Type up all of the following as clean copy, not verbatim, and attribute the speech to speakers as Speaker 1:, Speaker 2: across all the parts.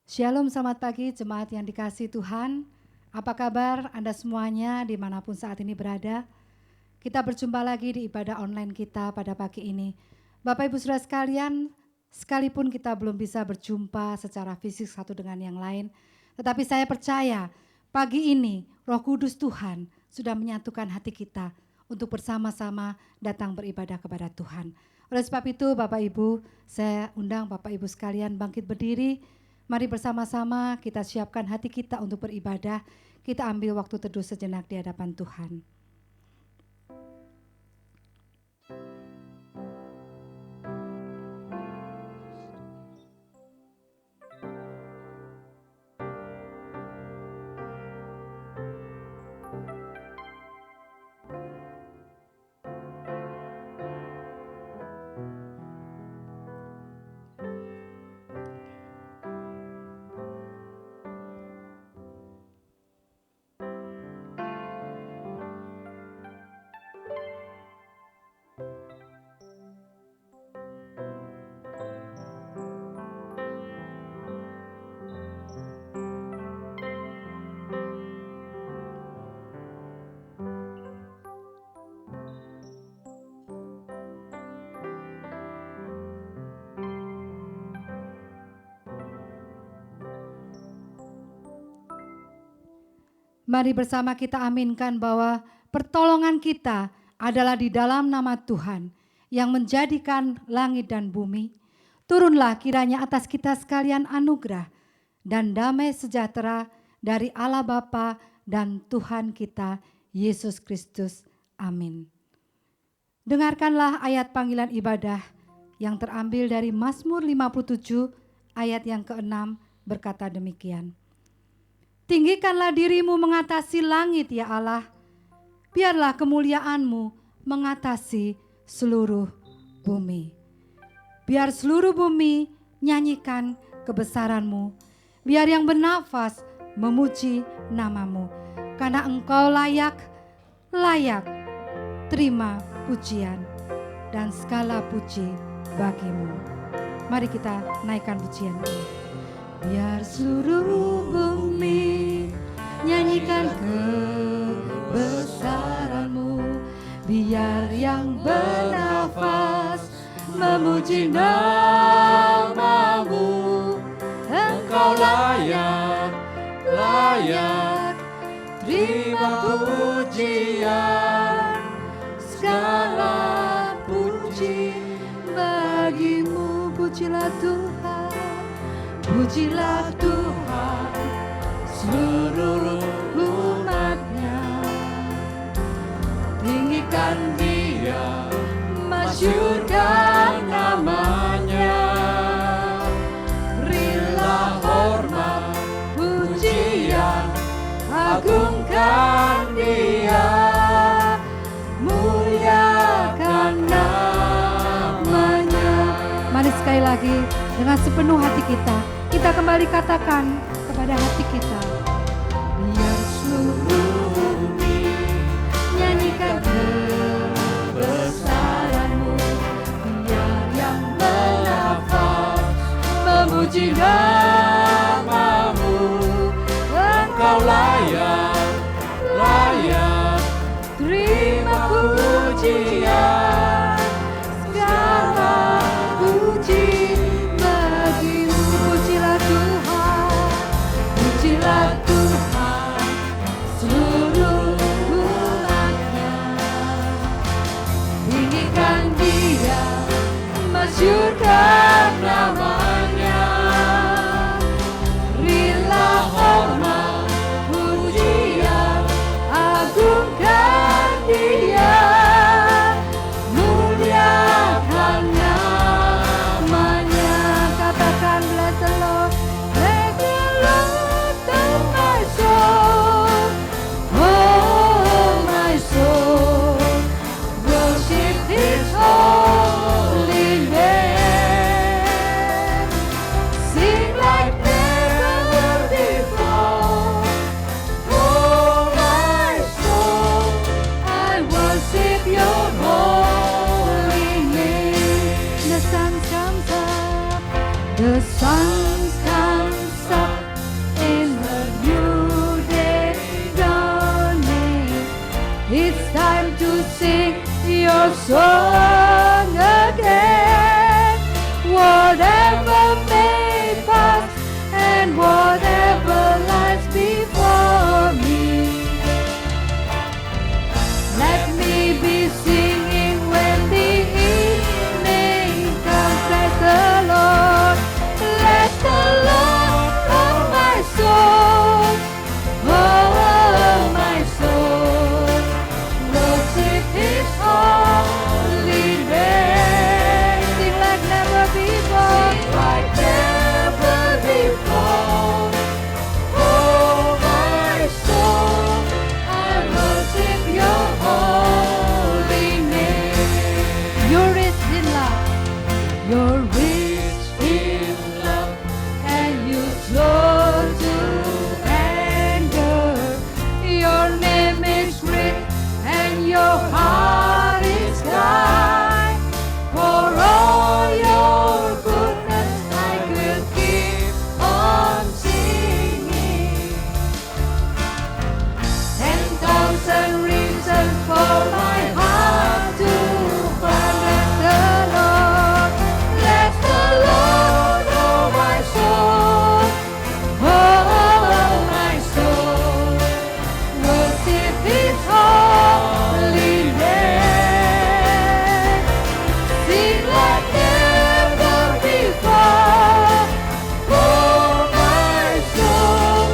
Speaker 1: Shalom, selamat pagi jemaat yang dikasihi Tuhan. Apa kabar Anda semuanya dimanapun saat ini berada? Kita berjumpa lagi di ibadah online kita pada pagi ini. Bapak Ibu Saudara sekalian, sekalipun kita belum bisa berjumpa secara fisik satu dengan yang lain, tetapi saya percaya pagi ini Roh Kudus Tuhan sudah menyatukan hati kita untuk bersama-sama datang beribadah kepada Tuhan. Oleh sebab itu Bapak Ibu, saya undang Bapak Ibu sekalian bangkit berdiri. Mari bersama-sama kita siapkan hati kita untuk beribadah. Kita ambil waktu teduh sejenak di hadapan Tuhan. Mari bersama kita aminkan bahwa pertolongan kita adalah di dalam nama Tuhan yang menjadikan langit dan bumi. Turunlah kiranya atas kita sekalian anugerah dan damai sejahtera dari Allah Bapa dan Tuhan kita Yesus Kristus. Amin. Dengarkanlah ayat panggilan ibadah yang terambil dari Mazmur 57 ayat yang ke-6 berkata demikian. Tinggikanlah dirimu mengatasi langit ya Allah, biarlah kemuliaan-Mu mengatasi seluruh bumi. Biar seluruh bumi nyanyikan kebesaran-Mu, biar yang bernafas memuji nama-Mu, karena Engkau layak terima pujian dan segala puji bagi-Mu. Mari kita naikkan pujian ini. Biar seluruh bumi nyanyikan kebesaran-Mu, biar yang bernafas memuji nama-Mu. Engkau layak terima pujian, segala puji bagi-Mu. Pujilah Tuhan, pujilah Tuhan seluruh umat-Nya. Tinggikan Dia, masyurkan nama-Nya. Berilah hormat, pujian, agungkan Dia, muliakan nama-Nya. Mari sekali lagi dengan sepenuh hati kita kembali katakan kepada hati kita. Biar seluruh bumi nyanyikan kebesaran-Mu, biar yang bernafas memuji nama-Mu. Engkau layak terima pujian, segala puji bagi-Mu. Pujilah Tuhan, your song again. Whatever may pass and whatever lies before me, let me be singing when the evening comes. Praise the Lord. Let the Lord of my soul, oh my soul, worship His holy name. Sing like never before. Sing like never before. Oh my soul, I worship Your holy name. You're rich in love. You're rich in love, and you slow to anger. Your name is great, and your heart is kind. For all your goodness, I will keep on singing. 10,000 reasons for my heart to bless the Lord. Bless the Lord, oh my soul, oh my soul, worship His holy name. Sing like never before. Oh my soul,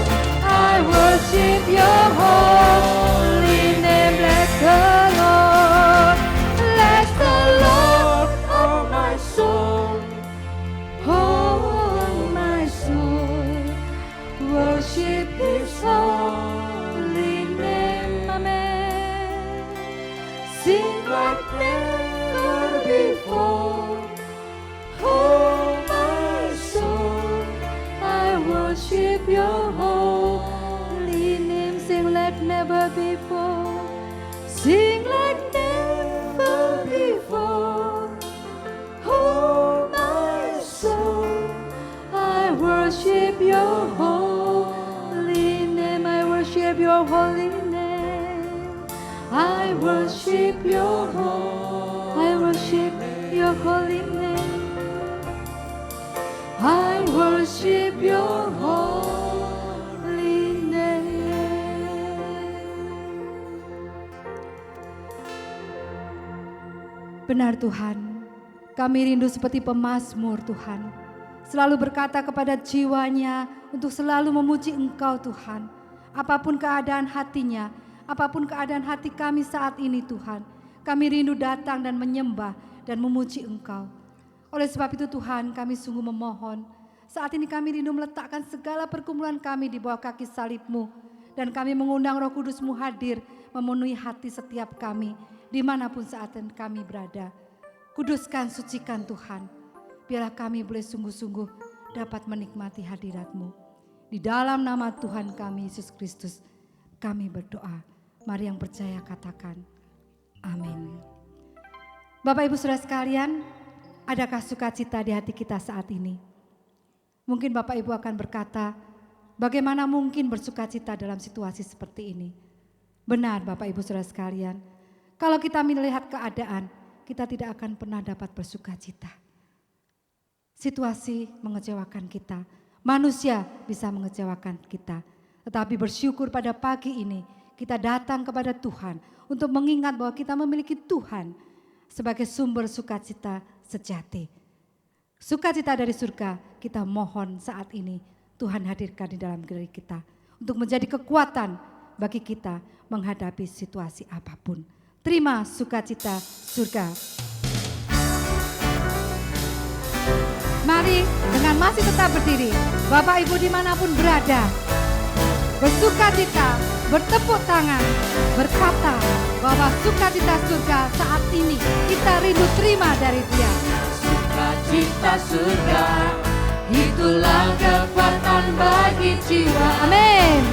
Speaker 1: I worship Your holy name. Bless the Lord, bless the Lord, oh my soul, oh my soul, worship His holy name. Amen. Sing like never before. Oh my soul, I worship Your holy name. Sing like never before. Sing like never before. Oh my soul, I worship Your holy name. I worship Your holy name. I worship Your I worship Your holy name. I worship Your holy name. Benar Tuhan, kami rindu seperti pemazmur Tuhan, selalu berkata kepada jiwanya untuk selalu memuji Engkau Tuhan. Apapun keadaan hatinya, apapun keadaan hati kami saat ini Tuhan, kami rindu datang dan menyembah dan memuji Engkau. Oleh sebab itu Tuhan, kami sungguh memohon, saat ini kami rindu meletakkan segala pergumulan kami di bawah kaki salib-Mu, dan kami mengundang Roh Kudus-Mu hadir memenuhi hati setiap kami dimanapun saat kami berada. Kuduskan, sucikan Tuhan, biarlah kami boleh sungguh-sungguh dapat menikmati hadirat-Mu. Di dalam nama Tuhan kami Yesus Kristus kami berdoa. Mari yang percaya katakan amin. Bapak Ibu Saudara sekalian, adakah sukacita di hati kita saat ini? Mungkin Bapak Ibu akan berkata, bagaimana mungkin bersukacita dalam situasi seperti ini? Benar Bapak Ibu Saudara sekalian, kalau kita melihat keadaan, kita tidak akan pernah dapat bersukacita. Situasi mengecewakan kita, manusia bisa mengecewakan kita. Tetapi bersyukur pada pagi ini kita datang kepada Tuhan untuk mengingat bahwa kita memiliki Tuhan sebagai sumber sukacita sejati. Sukacita dari surga kita mohon saat ini Tuhan hadirkan di dalam diri kita untuk menjadi kekuatan bagi kita menghadapi situasi apapun. Terima sukacita surga. Mari dengan masih tetap berdiri, Bapak Ibu dimanapun berada, bersukacita, bertepuk tangan, berkata bahwa sukacita surga saat ini kita rindu terima dari Dia. Sukacita surga, itulah kekuatan bagi jiwa. Amin.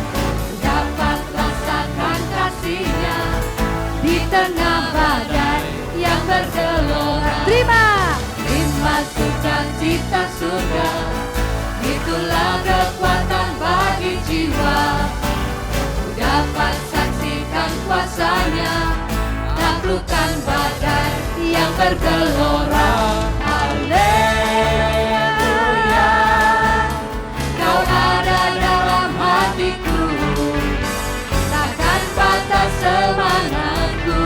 Speaker 1: Dapat rasakan kasih-Nya di tengah badai yang bergelora. Terima sukacita surga, itulah kekuatan bagi jiwa. Dapat saksikan kuasa-Nya, taklukkan badai
Speaker 2: bergelora. Haleluya, Kau ada dalam hatiku, takkan patah semangatku,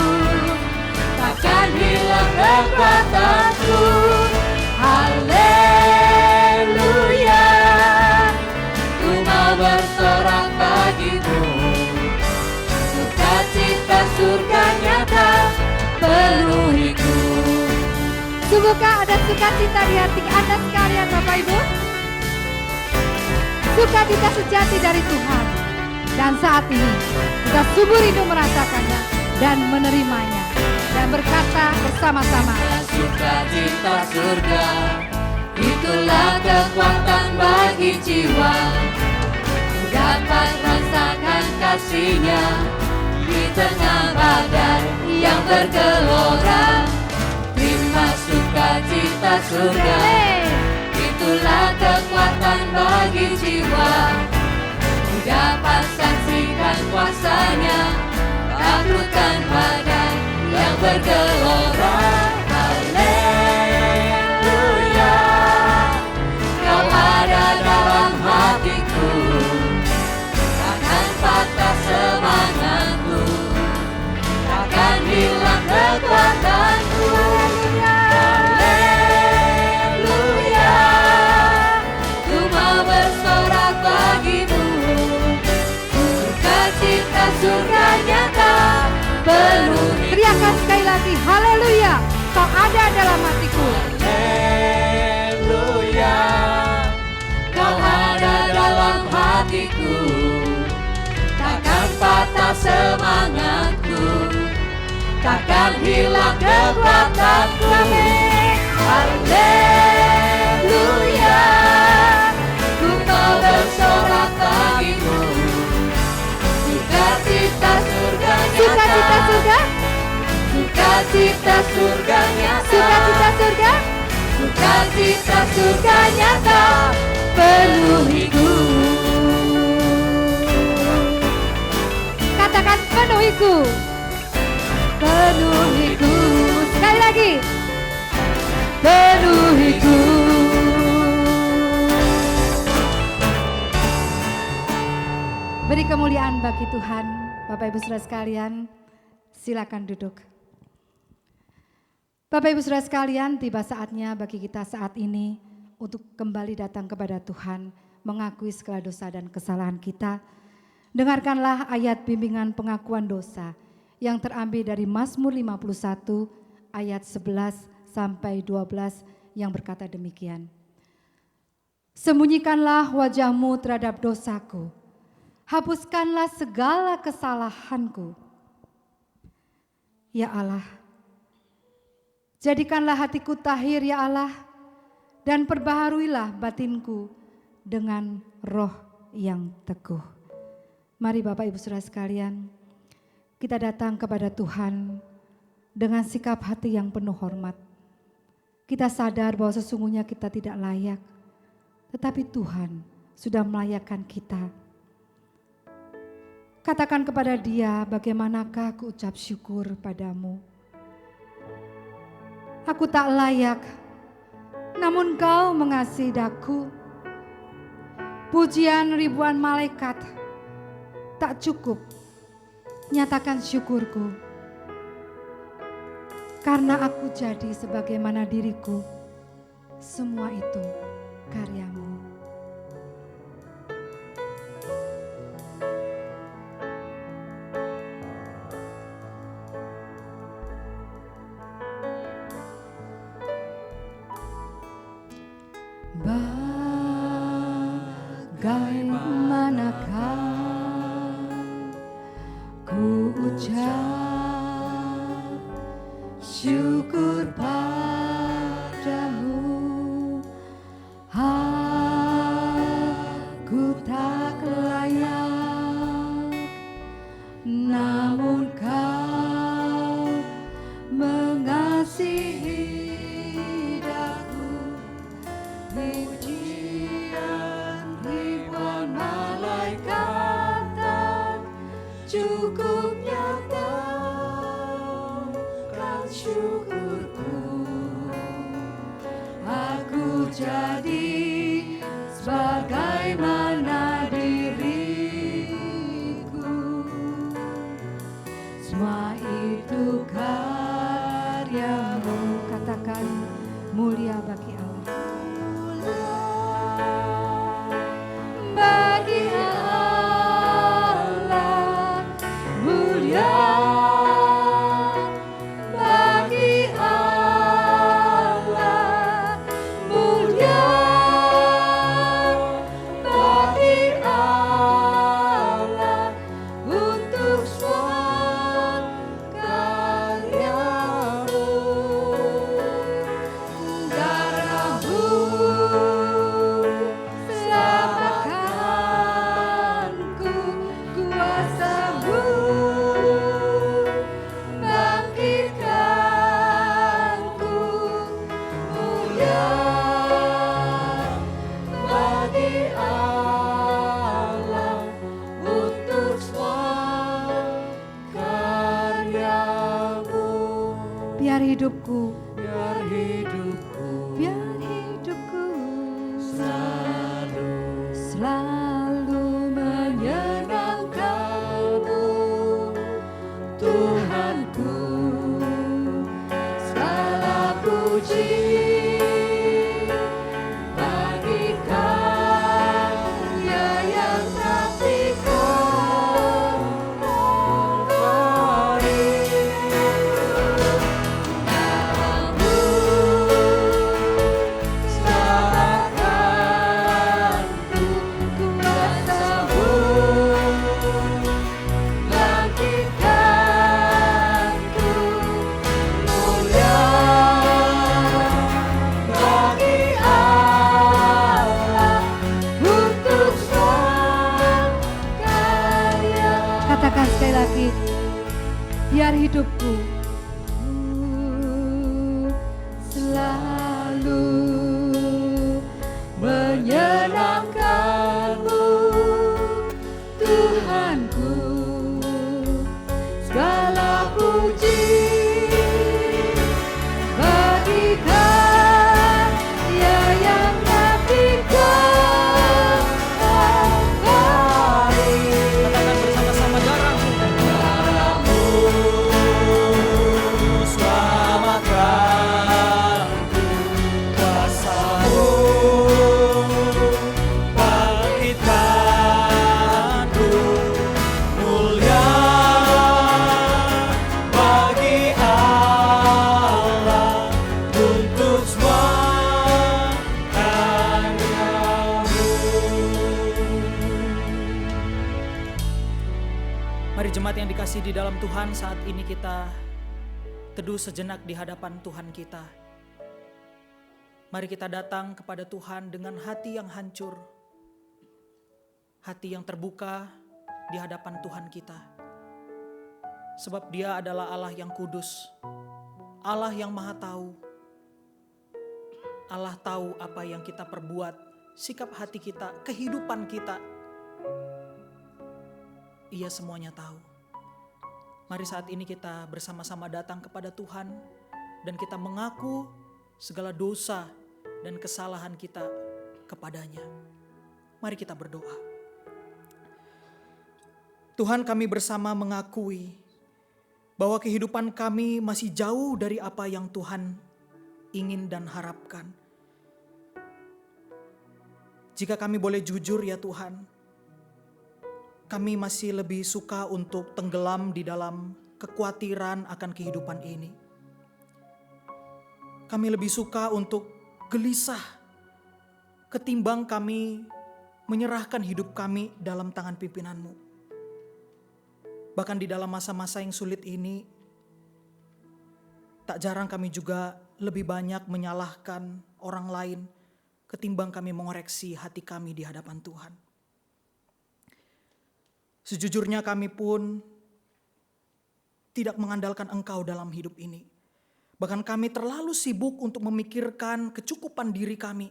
Speaker 2: takkan hilang kekuatanku. Haleluya, ku mau bersorak bagimu, sukacita surga nyata penuhiku.
Speaker 1: Sungguhkah ada sukacita di hati Anda sekalian, Bapak Ibu? Sukacita sejati dari Tuhan. Dan saat ini kita sungguh rindu merasakannya dan menerimanya, dan berkata bersama-sama,
Speaker 2: sukacita surga, itulah kekuatan bagi jiwa. Dapat rasakan kasih-Nya di tengah badai yang bergelora. Terima sukacita surga, itulah kekuatan bagi jiwa. Dapat saksikan kuasa-Nya, taklukkan badai yang bergelora. Haleluya, Kau ada dalam hatiku, takkan patah semangatku, takkan hilang kekuatanku. Haleluya, ku mau bersorak bagimu, sukacita surga nyata penuhi.
Speaker 1: teriakan sekali lagi, haleluya, Kau ada dalam hatiku.
Speaker 2: Haleluya, Kau ada dalam hatiku, takkan patah semangatku, takkan hilang kekuatanku. Haleluya, ku mau bersorak bagimu, sukacita surga nyata.
Speaker 1: Sukacita surga,
Speaker 2: Sukacita surga nyata.
Speaker 1: sukacita surga,
Speaker 2: Sukacita surga nyata penuhiku.
Speaker 1: katakan penuhiku, penuhiku, sekali lagi, penuhiku. Beri kemuliaan bagi Tuhan. Bapak Ibu Saudara sekalian, silakan duduk. Bapak Ibu Saudara sekalian, tiba saatnya bagi kita saat ini untuk kembali datang kepada Tuhan, mengakui segala dosa dan kesalahan kita. Dengarkanlah ayat bimbingan pengakuan dosa yang terambil dari Mazmur 51 ayat 11 sampai 12 yang berkata demikian. Sembunyikanlah wajahmu terhadap dosaku, hapuskanlah segala kesalahanku. Ya Allah, jadikanlah hatiku tahir ya Allah, dan perbaharuilah batinku dengan roh yang teguh. Mari Bapak Ibu Saudara sekalian, kita datang kepada Tuhan dengan sikap hati yang penuh hormat. Kita sadar bahwa sesungguhnya kita tidak layak, tetapi Tuhan sudah melayakkan kita. Katakan kepada Dia, bagaimanakah aku ucap syukur padamu. Aku tak layak, namun Kau mengasihi daku. Pujian ribuan malaikat tak cukup nyatakan syukurku. Karena aku jadi sebagaimana diriku, semua itu karya-Mu. Bagaimanakah ku ucap syukur padamu, aku tak layak, namun Kau mengasihi daku. Pujian ribuan malaikat tak cukup nyatakan syukurku.
Speaker 2: jadi sebagaimana diriku. Semua itu karyamu.
Speaker 1: Katakan mulia bagi Allah.
Speaker 2: Bagi Allah mulia, bagi Allah mulia, bagi Allah untuk semua karyamu. Darahmu selamatkanku, kuasamu bangkitkanku. Mulia bagi Allah untuk semua karyamu.
Speaker 1: Biar hidupku,
Speaker 2: Biar hidupku
Speaker 1: biar hidupku
Speaker 2: selalu menyenangkanmu, Tuhanku. Segala puji bagi Karya yang tak terkawali. Namamu selamatkanku, kuasamu bangkitkanku. Mulia bagi Allah untuk semua karya.
Speaker 1: katakan sekali lagi, biar hidupku
Speaker 2: Selalu menyenangkanmu, Tuhanku. Segala puji bagi Karya yang tak terkawali.
Speaker 3: Katakan bersama-sama, darahmu selamatkanku, kuasamu bangkitkanku. Mulia bagi Allah untuk semua karyamu. Mari jemaat yang dikasihi di dalam Tuhan, saat ini kita teduh sejenak di hadapan Tuhan kita. Mari kita datang kepada Tuhan dengan hati yang hancur, hati yang terbuka di hadapan Tuhan kita. Sebab Dia adalah Allah yang kudus, Allah yang maha tahu. Allah tahu apa yang kita perbuat, sikap hati kita, kehidupan kita. Ia semuanya tahu. Mari saat ini kita bersama-sama datang kepada Tuhan dan kita mengaku segala dosa dan kesalahan kita kepadanya. Mari kita berdoa. Tuhan, kami bersama mengakui bahwa kehidupan kami masih jauh dari apa yang Tuhan ingin dan harapkan. Jika kami boleh jujur ya Tuhan, kami masih lebih suka untuk tenggelam di dalam kekhawatiran akan kehidupan ini. Kami lebih suka untuk gelisah ketimbang kami menyerahkan hidup kami dalam tangan pimpinan-Mu. Bahkan di dalam masa-masa yang sulit ini, tak jarang kami juga lebih banyak menyalahkan orang lain ketimbang kami mengoreksi hati kami di hadapan Tuhan. Sejujurnya kami pun tidak mengandalkan Engkau dalam hidup ini. Bahkan kami terlalu sibuk untuk memikirkan kecukupan diri kami.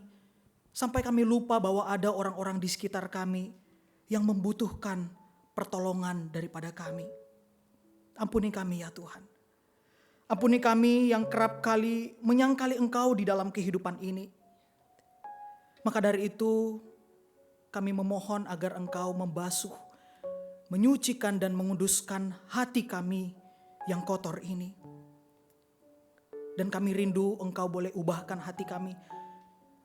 Speaker 3: Sampai kami lupa bahwa ada orang-orang di sekitar kami yang membutuhkan pertolongan daripada kami. Ampuni kami ya Tuhan. Ampuni kami yang kerap kali menyangkali Engkau di dalam kehidupan ini. Maka dari itu kami memohon agar Engkau membasuh, menyucikan dan menguduskan hati kami yang kotor ini. Dan kami rindu Engkau boleh ubahkan hati kami.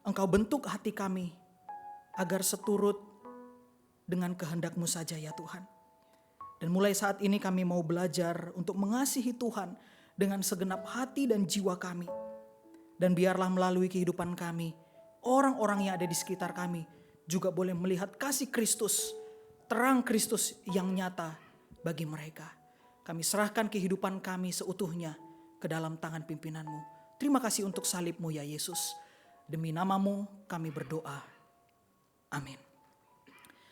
Speaker 3: Engkau bentuk hati kami agar seturut dengan kehendak-Mu saja ya Tuhan. Dan mulai saat ini kami mau belajar untuk mengasihi Tuhan dengan segenap hati dan jiwa kami. Dan biarlah melalui kehidupan kami, orang-orang yang ada di sekitar kami juga boleh melihat kasih Kristus, terang Kristus yang nyata bagi mereka. Kami serahkan kehidupan kami seutuhnya ke dalam tangan pimpinan-Mu. Terima kasih untuk salib-Mu ya Yesus. Demi nama-Mu kami berdoa. Amin.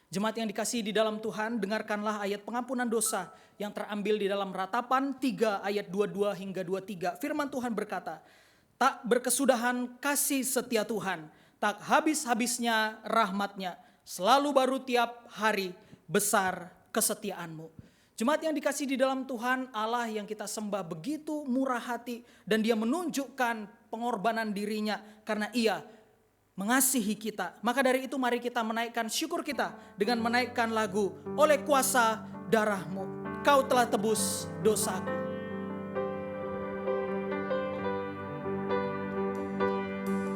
Speaker 3: Jemaat yang dikasihi di dalam Tuhan, dengarkanlah ayat pengampunan dosa yang terambil di dalam Ratapan 3 ayat 22 hingga 23. Firman Tuhan berkata, tak berkesudahan kasih setia Tuhan, tak habis-habisnya rahmat-Nya, selalu baru tiap hari, besar kesetiaan-Mu. Jemaat yang dikasihi di dalam Tuhan, Allah yang kita sembah begitu murah hati dan Dia menunjukkan pengorbanan dirinya karena Ia mengasihi kita. Maka dari itu mari kita menaikkan syukur kita dengan menaikkan lagu oleh kuasa darah-Mu. Kau telah tebus dosaku.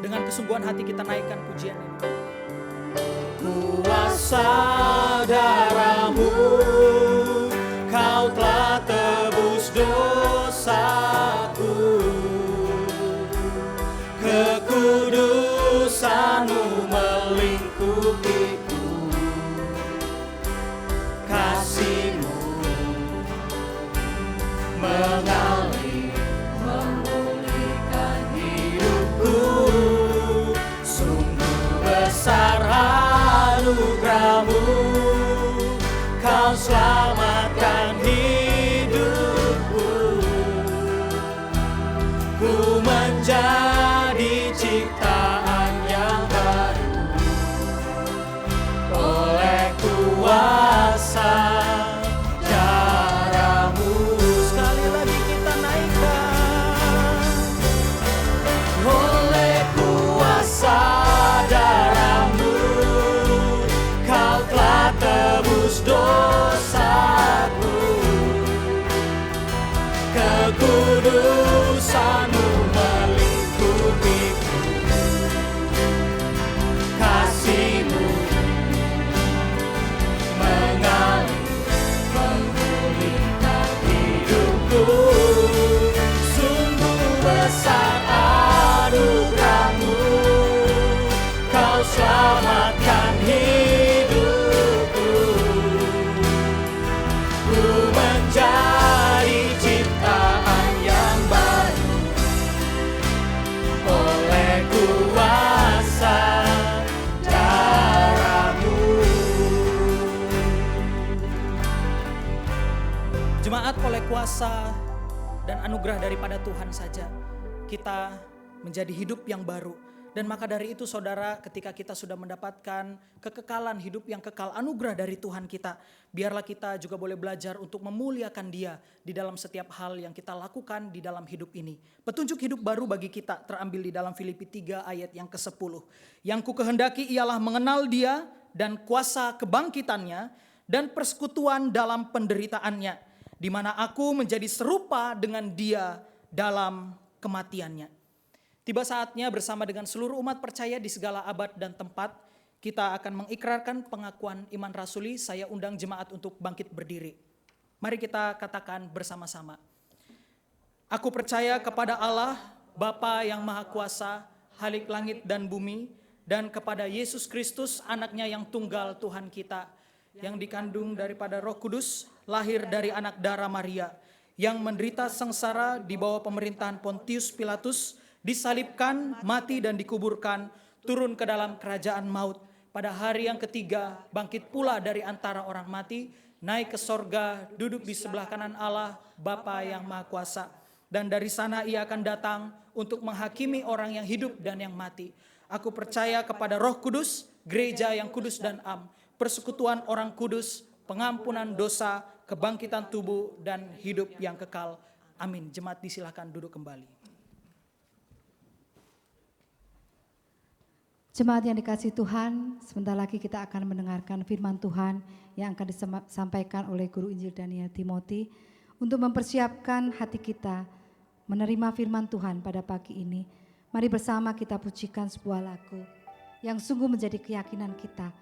Speaker 3: Dengan kesungguhan hati kita naikkan pujian ini.
Speaker 2: Kuasa darah-Mu, Kau telah tebus dosaku. Kekudusan-Mu melingkupiku. Kasih-Mu mengalir, memulihkan hidupku. Sungguh besar anugerah-Mu, Kau selamatkan hidupku. Ku menjadi ciptaan yang baru oleh kuasa darah-Mu.
Speaker 3: Sekali lagi kita naikkan.
Speaker 2: Oleh kuasa darah-Mu, Kau telah tebus dosaku. Kekudusan-Mu melingkupiku. Kasih-Mu mengalir, memulihkan hidupku. Sungguh besar anugerah-Mu, Kau selamatkan hidupku. Ku menjadi ciptaan yang baru oleh kuasa darah-Mu.
Speaker 3: Jemaat, oleh kuasa dan anugerah daripada Tuhan saja kita menjadi hidup yang baru. Dan maka dari itu saudara, ketika kita sudah mendapatkan kekekalan hidup yang kekal, anugerah dari Tuhan kita, biarlah kita juga boleh belajar untuk memuliakan Dia di dalam setiap hal yang kita lakukan di dalam hidup ini. Petunjuk hidup baru bagi kita terambil di dalam Filipi 3 ayat yang ke-10. Yang ku kehendaki ialah mengenal Dia dan kuasa kebangkitannya dan persekutuan dalam penderitaannya, di mana aku menjadi serupa dengan Dia dalam kematiannya. Tiba saatnya bersama dengan seluruh umat percaya di segala abad dan tempat, kita akan mengikrarkan pengakuan iman rasuli. Saya undang jemaat untuk bangkit berdiri. Mari kita katakan bersama-sama. Aku percaya kepada Allah, Bapa yang Maha Kuasa, Khalik langit dan bumi, dan kepada Yesus Kristus, anaknya yang tunggal Tuhan kita, yang dikandung daripada Roh Kudus, lahir dari anak darah Maria, yang menderita sengsara di bawah pemerintahan Pontius Pilatus, disalibkan, mati dan dikuburkan, turun ke dalam kerajaan maut. Pada hari yang ketiga, bangkit pula dari antara orang mati, naik ke sorga, duduk di sebelah kanan Allah, Bapa yang Maha Kuasa. Dan dari sana Ia akan datang untuk menghakimi orang yang hidup dan yang mati. Aku percaya kepada Roh Kudus, gereja yang kudus dan am, persekutuan orang kudus, pengampunan dosa, kebangkitan tubuh, dan hidup yang kekal. Amin. Jemaat disilakan duduk kembali.
Speaker 1: Jemaat yang dikasihi Tuhan, sebentar lagi kita akan mendengarkan firman Tuhan yang akan disampaikan oleh Guru Injil Daniel Timothy untuk mempersiapkan hati kita menerima firman Tuhan pada pagi ini. Mari bersama kita pujikan sebuah lagu yang sungguh menjadi keyakinan kita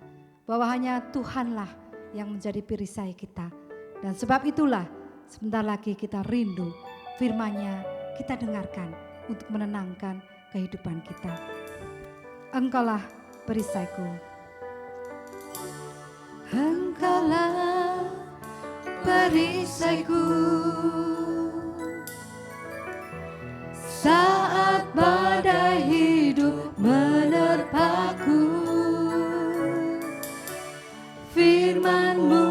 Speaker 1: bahwa hanya Tuhanlah yang menjadi perisai kita. Dan sebab itulah sebentar lagi kita rindu firman-Nya kita dengarkan untuk menenangkan kehidupan kita. Engkaulah perisaiku. Engkaulah perisaiku saat badai hidup menerpaku. Firman-Mu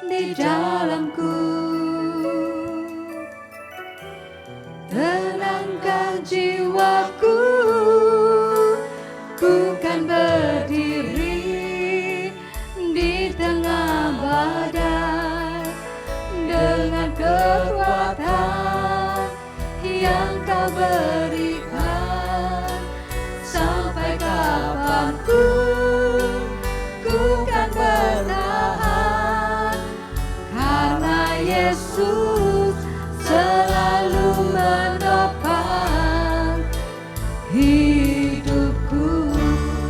Speaker 1: di dalamku tenangkan jiwaku. Ku kan berdiri di tengah badai dengan kekuatan yang Kau berikan. Sampai kapanpun ku kan bertahan, karena Yesus selalu menopang hidupku.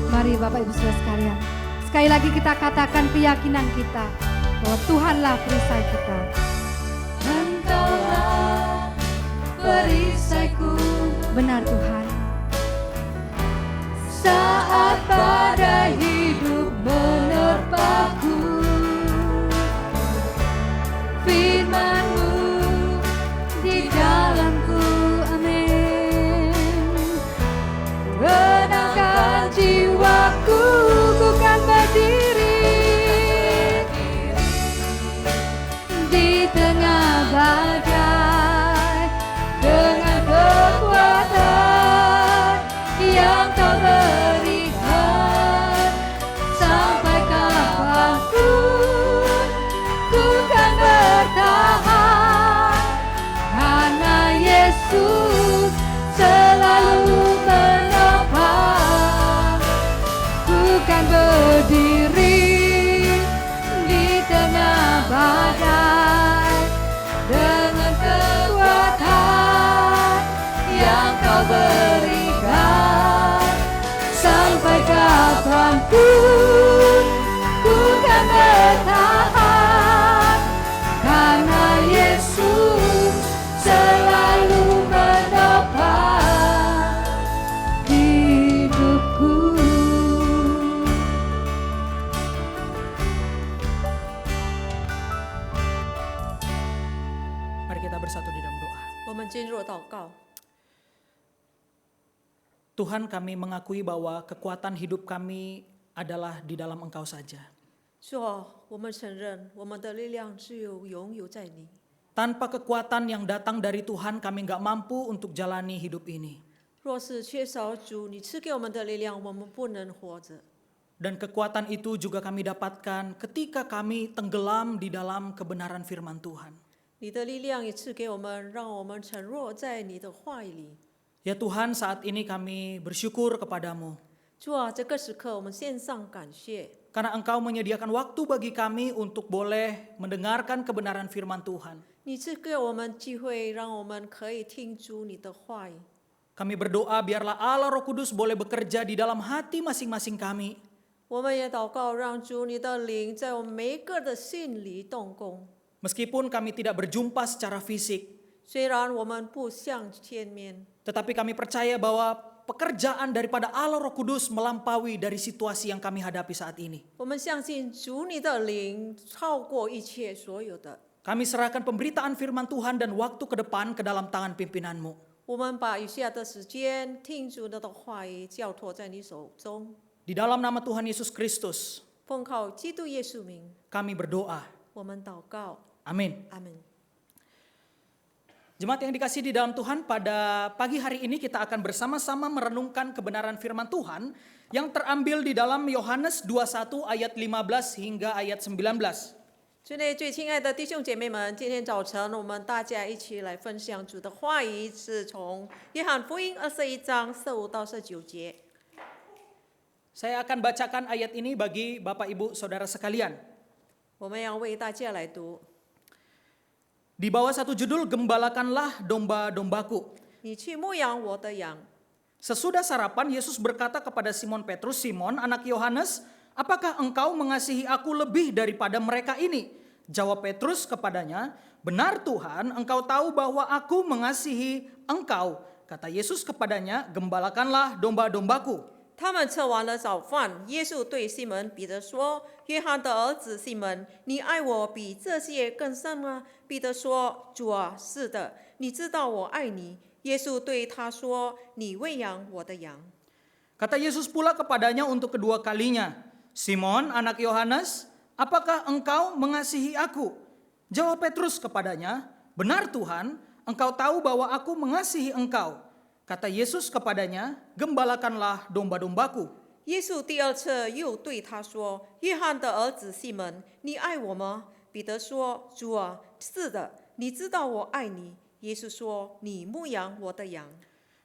Speaker 1: Mari Bapak Ibu Saudara sekalian, sekali lagi kita katakan keyakinan kita bahwa Tuhanlah perisai kita. Engkaulah perisaiku. Benar Tuhan. Saat badai hidup menerpaku, firman-Mu di dalamku. Amin. Tenangkan jiwaku, ku kan berdiri di tengah badai dengan kekuatan yang Kau berikan. Sampai kapanpun ku kan bertahan, karena Yesus selalu menopang. Ku kan berdiri di tengah badai dengan kekuatan yang Kau berikan. Sampai kapanpun ku kan bertahan, karena Yesus selalu menopang hidupku.
Speaker 3: Mari kita bersatu di dalam doa.
Speaker 4: 我们进入祷告。
Speaker 3: Tuhan, kami mengakui bahwa kekuatan hidup kami adalah di dalam Engkau saja.
Speaker 4: 主啊，我们承认我们的力量只有拥有在你。
Speaker 3: Tanpa kekuatan yang datang dari Tuhan, kami nggak mampu untuk jalani hidup ini.
Speaker 4: 若是缺少主，你赐给我们的力量，我们不能活着。
Speaker 3: Dan kekuatan itu juga kami dapatkan ketika kami tenggelam di dalam kebenaran firman Tuhan.
Speaker 4: 你的力量也赐给我们，让我们沉入在你的话语里。
Speaker 3: Ya Tuhan, saat ini kami bersyukur kepadamu.
Speaker 4: 主啊，这个时刻我们献上感谢，
Speaker 3: Karena Engkau menyediakan waktu bagi kami untuk boleh mendengarkan kebenaran firman Tuhan.
Speaker 4: 你赐给我们机会，让我们可以听出你的话语。
Speaker 3: Kami berdoa biarlah Allah Roh Kudus boleh bekerja di dalam hati masing-masing kami.
Speaker 4: 我们也祷告，让主你的灵在我们每一个的心里动工。
Speaker 3: Meskipun kami tidak berjumpa secara fisik,
Speaker 4: 虽然我们不相见面，
Speaker 3: tetapi kami percaya bahwa pekerjaan daripada Allah Roh Kudus melampaui dari situasi yang kami hadapi saat ini.
Speaker 4: 我们相信主你的灵超过一切所有的。
Speaker 3: Kami serahkan pemberitaan firman Tuhan dan waktu ke depan ke dalam tangan pimpinan-Mu.
Speaker 4: 我们把余下的时间听主你的话语交托在你手中，
Speaker 3: Di dalam nama Tuhan Yesus Kristus,
Speaker 4: 奉靠基督耶稣名，
Speaker 3: kami berdoa.
Speaker 4: 我们祷告，
Speaker 3: Amin.
Speaker 4: 阿门。
Speaker 3: Jemaat yang dikasihi di dalam Tuhan, pada pagi hari ini kita akan bersama-sama merenungkan kebenaran firman Tuhan yang terambil di dalam Yohanes 21 ayat 15 hingga ayat 19.
Speaker 4: 主内最亲爱的弟兄姐妹们，今天早晨我们大家一起来分享主的话语，是从约翰福音21章15到19节。
Speaker 3: Saya akan bacakan ayat ini bagi Bapak Ibu Saudara sekalian.
Speaker 4: 我们要为大家来读。
Speaker 3: Di bawah satu judul, Gembalakanlah domba-dombaku.
Speaker 4: 你去牧养我的羊。
Speaker 3: Sesudah sarapan, Yesus berkata kepada Simon Petrus, "Simon, anak Yohanes, apakah engkau mengasihi aku lebih daripada mereka ini?" Jawab Petrus kepadanya, "Benar Tuhan, engkau tahu bahwa aku mengasihi engkau." Kata Yesus kepadanya, "Gembalakanlah domba-dombaku."
Speaker 4: 他们吃完了早饭，耶稣对西门彼得说：“约翰的儿子西门，你爱我比这些更甚吗？”彼得说：“主啊，是的，你知道我爱你。”耶稣对他说：“你喂养我的羊。”
Speaker 3: Kata Yesus pula kepadanya untuk kedua kalinya, "Simon, anak Yohanes, apakah engkau mengasihi aku?" Jawab Petrus kepadanya, "Benar Tuhan, engkau tahu bahwa aku mengasihi engkau." Kata Yesus kepadanya, "Gembalakanlah domba-dombaku."
Speaker 4: 耶稣第二次又对他说：“约翰的儿子西门，你爱我吗？”彼得说：“主啊，是的，你知道我爱你。”耶稣说：“你牧养我的羊。”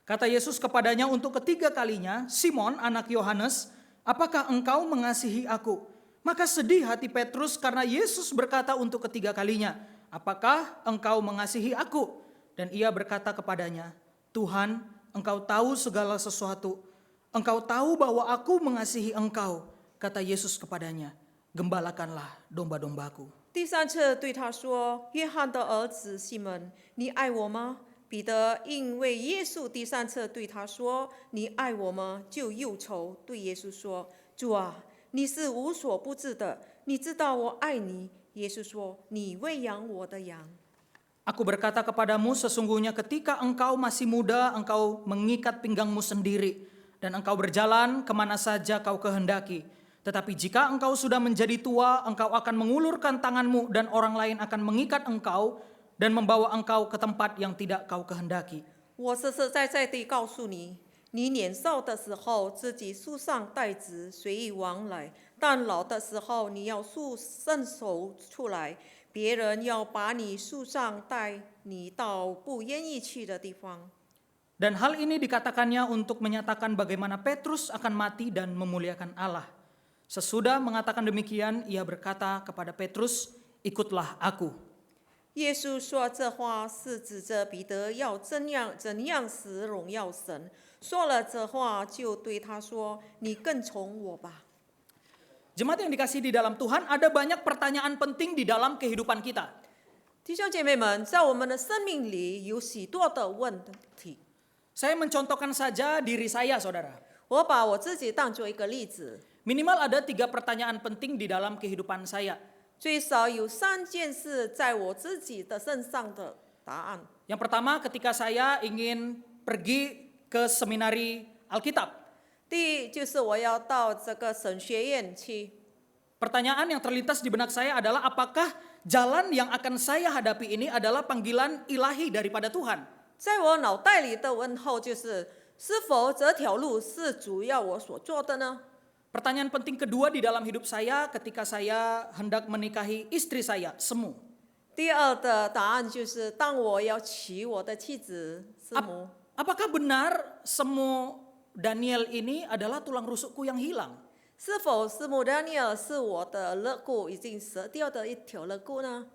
Speaker 3: Kata Yesus kepadanya untuk ketiga kalinya, "Simon, anak Yohanes, apakah engkau mengasihi aku?" Maka sedih hati Petrus karena Yesus berkata untuk ketiga kalinya, "Apakah engkau mengasihi aku?" Dan ia berkata kepadanya, "Tuhan, engkau tahu segala sesuatu. Engkau tahu bahwa aku mengasihi engkau." Kata Yesus kepadanya, "Gembalakanlah domba-dombaku."
Speaker 4: 第三次对他说：“约翰的儿子西门，你爱我吗？”彼得因为耶稣第三次对他说：“你爱我吗？”就忧愁，对耶稣说：“主啊，你是无所不知的，你知道我爱你。”耶稣说：“你喂养我的羊。”
Speaker 3: Aku berkata kepadamu, sesungguhnya ketika engkau masih muda, engkau mengikat pinggangmu sendiri, dan engkau berjalan kemana saja kau kehendaki. Tetapi jika engkau sudah menjadi tua, engkau akan mengulurkan tanganmu dan orang lain akan mengikat engkau dan membawa engkau ke tempat yang tidak kau kehendaki.
Speaker 4: 我实实在在地告诉你，你年少的时候自己束上带子，随意往来；但老的时候，你要伸手出来，别人要把你束上，带你到不愿意去的地方。
Speaker 3: Dan hal ini dikatakannya untuk menyatakan bagaimana Petrus akan mati dan memuliakan Allah. Sesudah mengatakan demikian, ia berkata kepada Petrus, "Ikutlah aku."
Speaker 4: 耶稣说这话是指着彼得要怎样使荣耀神。说了这话，就对他说：“你跟从我吧。”
Speaker 3: Jemaat yang dikasihi di dalam Tuhan, ada banyak pertanyaan penting di dalam kehidupan kita.
Speaker 4: 弟兄姐妹们，在我们的生命里有许多的问题。
Speaker 3: Saya mencontohkan saja diri saya, saudara.
Speaker 4: 我把我自己当作一个例子，
Speaker 3: Minimal ada 3 pertanyaan penting di dalam kehidupan saya.
Speaker 4: 最少有3件事在我自己的身上的答案。
Speaker 3: Yang pertama, ketika saya ingin pergi ke seminari Alkitab.
Speaker 4: 第一就是我要到这个神学院去。
Speaker 3: Pertanyaan yang terlintas di benak saya adalah apakah jalan yang akan saya hadapi ini adalah panggilan ilahi daripada Tuhan?
Speaker 4: 在我脑袋里的问候就是：是否这条路是主要我所做的呢？
Speaker 3: Pertanyaan penting kedua di dalam hidup saya ketika saya hendak menikahi istri saya, Semu.
Speaker 4: 第二的答案就是：当我要娶我的妻子师母，
Speaker 3: Apakah benar Semu Daniel ini adalah tulang rusukku yang hilang?
Speaker 4: 是否师母 Daniel 是我的肋骨已经折掉的一条肋骨呢？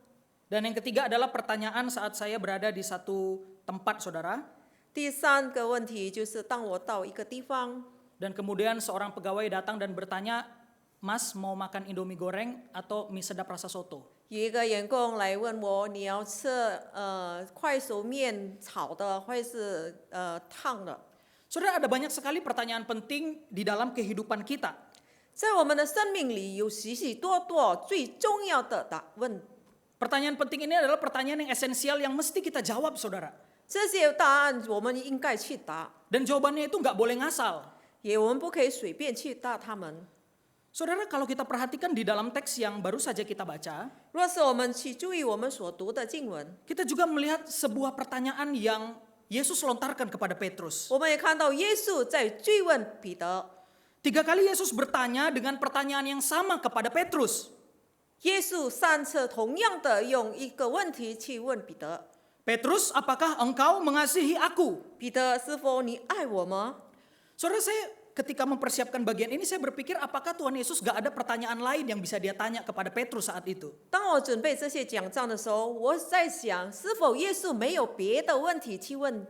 Speaker 3: Dan yang ketiga adalah pertanyaan saat saya berada di satu tempat, saudara.
Speaker 4: 第三个问题就是：当我到一个地方，
Speaker 3: Dan kemudian seorang pegawai datang dan bertanya, "Mas mau makan Indomie goreng atau mie sedap rasa soto?"
Speaker 4: 有一个员工来问我：你要吃快熟面炒的，或是烫的？
Speaker 3: Saudara, ada banyak sekali pertanyaan penting di dalam kehidupan kita.
Speaker 4: 在我们的生命里有许许多多最重要的答问，
Speaker 3: Pertanyaan penting ini adalah pertanyaan yang esensial yang mesti kita jawab, saudara.
Speaker 4: 这些答案我们应该去答，
Speaker 3: Dan jawabannya itu nggak boleh ngasal.
Speaker 4: 也我们不可以随便去答他们。
Speaker 3: Saudara, kalau kita perhatikan di dalam teks yang baru saja kita baca,
Speaker 4: 若是我们去注意我们所读的经文，
Speaker 3: kita juga melihat sebuah pertanyaan yang Yesus lontarkan kepada Petrus.
Speaker 4: 我们也看到耶稣在追问彼得。
Speaker 3: 3 kali Yesus bertanya dengan pertanyaan yang sama kepada Petrus.
Speaker 4: 耶稣3次同样的用一个问题去问彼得：
Speaker 3: Petrus, apakah engkau mengasihi aku?
Speaker 4: 彼得，是否你爱我吗？
Speaker 3: Saudara, saya ketika mempersiapkan bagian ini saya berpikir apakah Tuhan Yesus gak ada pertanyaan lain yang bisa dia tanya kepada Petrus saat itu.
Speaker 4: 当我准备这些讲章的时候，我在想，是否耶稣没有别的问题去问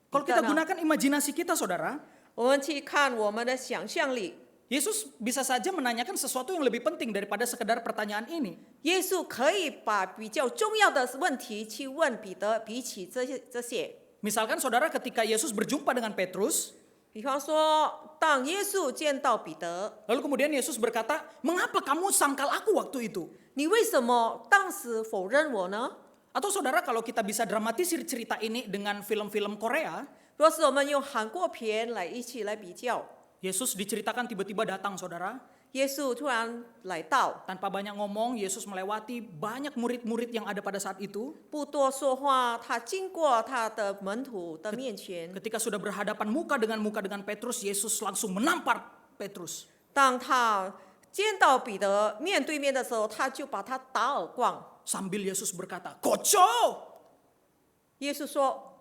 Speaker 3: Kalau
Speaker 4: 彼
Speaker 3: kita
Speaker 4: 得呢？
Speaker 3: gunakan imajinasi kita saudara,
Speaker 4: 我们去看我们的想象力，
Speaker 3: Yesus bisa saja menanyakan sesuatu yang lebih penting daripada sekedar pertanyaan ini.
Speaker 4: 耶稣可以把比较重要的问题去问彼得，比起这些。
Speaker 3: Misalkan saudara ketika Yesus berjumpa dengan Petrus,
Speaker 4: 比方说，当耶稣见到彼得，
Speaker 3: lalu kemudian Yesus berkata, "Mengapa kamu sangkal aku waktu itu?"
Speaker 4: 你为什么当时否认我呢？
Speaker 3: Atau saudara kalau kita bisa dramatisir cerita ini dengan film-film Korea,
Speaker 4: 若是我们用韩国片来一起来比较，
Speaker 3: Yesus diceritakan tiba-tiba datang saudara,
Speaker 4: 耶稣突然来到，
Speaker 3: tanpa banyak ngomong Yesus melewati banyak murid-murid yang ada pada saat itu.
Speaker 4: 不多说话，他经过他的门徒的面前。
Speaker 3: Ketika sudah berhadapan muka dengan Petrus, Yesus langsung menampar Petrus.
Speaker 4: 当他见到彼得面对面的时候，他就把他打耳光。
Speaker 3: Sambil Yesus berkata, "Koco!"
Speaker 4: 耶稣说：“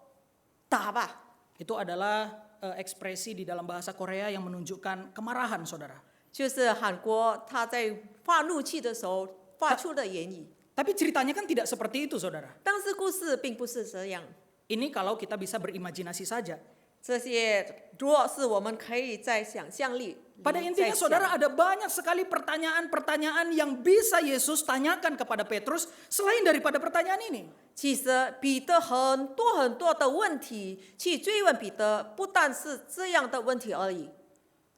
Speaker 4: 打吧。
Speaker 3: Itu adalah ekspresi di dalam bahasa Korea yang menunjukkan kemarahan saudara. ”
Speaker 4: 就是韩国他在发怒气的时候发出的言语。
Speaker 3: Tapi ceritanya kan tidak seperti itu saudara.
Speaker 4: 但是故事并不是这样。
Speaker 3: Ini kalau kita bisa berimajinasi saja.
Speaker 4: 这些若是我们可以在想象力，
Speaker 3: Pada intinya
Speaker 4: 在想
Speaker 3: saudara ada banyak sekali pertanyaan-pertanyaan yang bisa Yesus tanyakan kepada Petrus selain daripada pertanyaan ini.
Speaker 4: 其实彼得很多的问题去追问彼得，不但是这样的问题而已。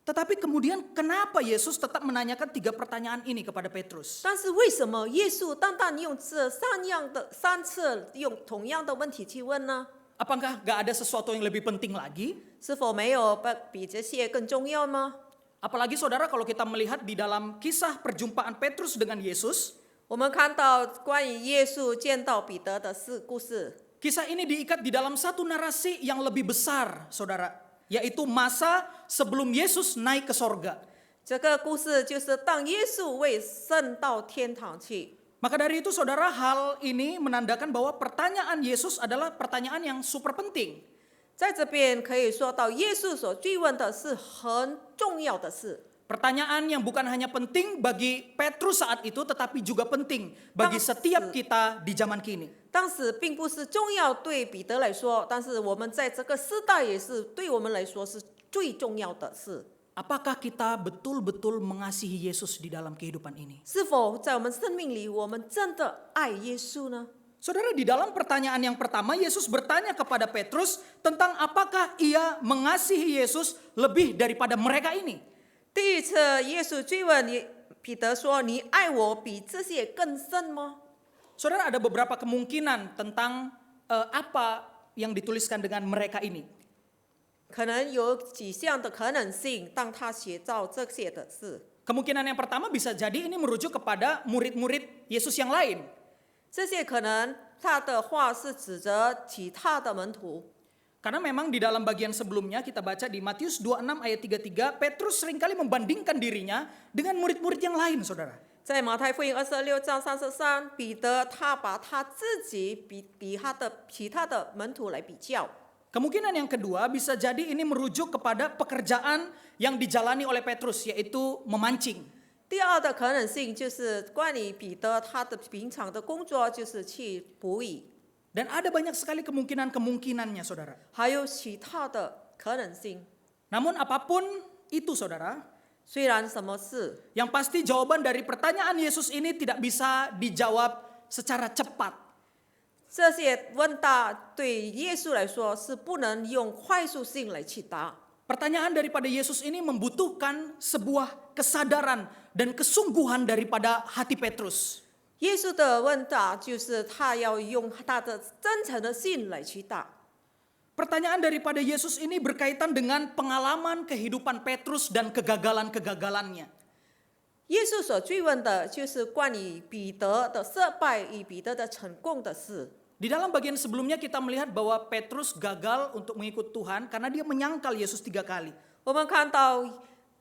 Speaker 3: Tetapi kemudian kenapa Yesus tetap menanyakan 3 pertanyaan ini kepada Petrus?
Speaker 4: 但是为什么耶稣单单用这三次用同样的问题去问呢？
Speaker 3: Apakah gak ada sesuatu yang lebih penting lagi?
Speaker 4: 是否没有比这些更重要吗？
Speaker 3: Apalagi saudara kalau kita melihat di dalam kisah perjumpaan Petrus dengan Yesus,
Speaker 4: 我们看到关于耶稣见到彼得的故事，
Speaker 3: kisah ini diikat di dalam satu narasi yang lebih besar saudara, yaitu masa sebelum Yesus naik ke sorga.
Speaker 4: 这个故事就是当耶稣为升到天堂去。
Speaker 3: Maka dari itu saudara, hal ini menandakan bahwa pertanyaan Yesus adalah pertanyaan yang super penting.
Speaker 4: 在这边可以说到，耶稣所追问的是很重要的事，
Speaker 3: Pertanyaan yang bukan hanya penting bagi Petrus saat itu, tetapi juga penting bagi setiap kita di zaman kini.
Speaker 4: 当时并不是重要对彼得来说，但是我们在这个时代也是对我们来说是最重要的事。
Speaker 3: Apakah kita betul-betul mengasihi Yesus di dalam kehidupan ini?
Speaker 4: 是否在我们生命里，我们真的爱耶稣呢？
Speaker 3: Saudara, di dalam pertanyaan yang pertama, Yesus bertanya kepada Petrus tentang apakah ia mengasihi Yesus lebih daripada mereka ini.
Speaker 4: 第一次，耶稣追问彼得说：“你爱我比这些更深吗？”
Speaker 3: Saudara, ada beberapa kemungkinan tentang apa yang dituliskan dengan mereka ini.
Speaker 4: 可能有几项的可能性，当他写照这些的事。
Speaker 3: Kemungkinan yang pertama bisa jadi ini merujuk kepada murid-murid Yesus yang lain.
Speaker 4: 这些可能他的话是指着其他的门徒，
Speaker 3: Karena memang di dalam bagian sebelumnya kita baca di Matius 26 ayat 33, Petrus seringkali membandingkan dirinya dengan murid-murid yang lain, saudara.
Speaker 4: 在马太福音26章33，彼得他把他自己比他的其他的门徒来比较。
Speaker 3: Kemungkinan yang kedua bisa jadi ini merujuk kepada pekerjaan yang dijalani oleh Petrus, yaitu memancing.
Speaker 4: 第二的可能性就是关于彼得他的平常的工作就是去捕鱼，
Speaker 3: Dan ada banyak sekali kemungkinan-kemungkinannya, saudara.
Speaker 4: 还有其他的可能性。
Speaker 3: Namun apapun itu, saudara,
Speaker 4: 虽然什么事，
Speaker 3: yang pasti jawaban dari pertanyaan Yesus ini tidak bisa dijawab secara cepat.
Speaker 4: 这些问答对耶稣来说是不能用快速性来去答。
Speaker 3: Pertanyaan daripada Yesus ini membutuhkan sebuah kesadaran dan kesungguhan daripada hati Petrus.
Speaker 4: 耶稣的问答就是他要用他的真诚的心来去答。
Speaker 3: Pertanyaan daripada Yesus ini berkaitan dengan pengalaman kehidupan Petrus dan kegagalan-kegagalannya.
Speaker 4: 耶稣所追问的就是关于彼得的失败与彼得的成功的事。
Speaker 3: Di dalam bagian sebelumnya kita melihat bahwa Petrus gagal untuk mengikut Tuhan karena dia menyangkal Yesus 3 kali.
Speaker 4: 我们看到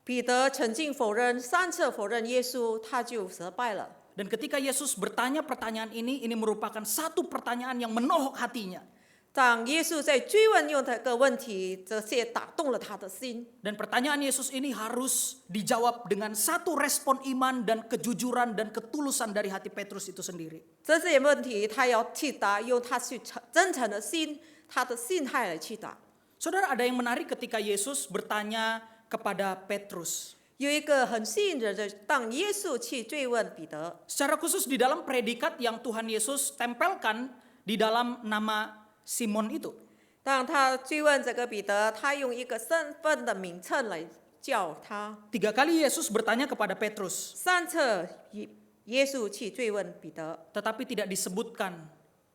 Speaker 4: 彼得曾经否认3次否认耶稣，他就失败了。
Speaker 3: Dan ketika Yesus bertanya pertanyaan ini merupakan satu pertanyaan yang menohok hatinya.
Speaker 4: 当耶稣在追问用这个问题，这些打动了他的心。
Speaker 3: Dan pertanyaan Yesus ini harus dijawab dengan satu respon iman dan kejujuran dan ketulusan dari hati Petrus itu sendiri.
Speaker 4: 这些问题他要去答，用他去真诚的心，他的心态来去答。
Speaker 3: Saudara, ada yang menarik ketika Yesus bertanya kepada Petrus.
Speaker 4: 有一个很吸引人的，当耶稣去追问彼得，
Speaker 3: Secara khusus di dalam predikat yang Tuhan Yesus tempelkan di dalam nama Simon itu.
Speaker 4: 当他追问这个彼得，他用一个身份的名称来叫他。
Speaker 3: 3 kali Yesus bertanya kepada Petrus,
Speaker 4: 3次耶稣去追问彼得，
Speaker 3: tetapi tidak disebutkan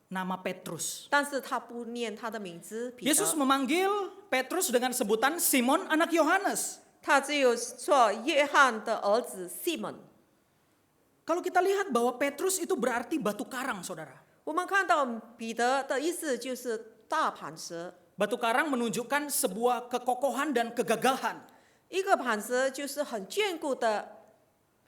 Speaker 3: nama Petrus.
Speaker 4: 但是他不念他的名字彼
Speaker 3: Yesus
Speaker 4: 得，
Speaker 3: memanggil Petrus dengan sebutan Simon anak Yohanes.
Speaker 4: 他只有说约翰的儿子西门。
Speaker 3: Kalau kita lihat bahwa Petrus itu berarti batu karang, saudara.
Speaker 4: 我们看到彼得的意思就是大磐石，
Speaker 3: Batu karang menunjukkan sebuah kekokohan dan kegagahan.
Speaker 4: 一个磐石就是很坚固的，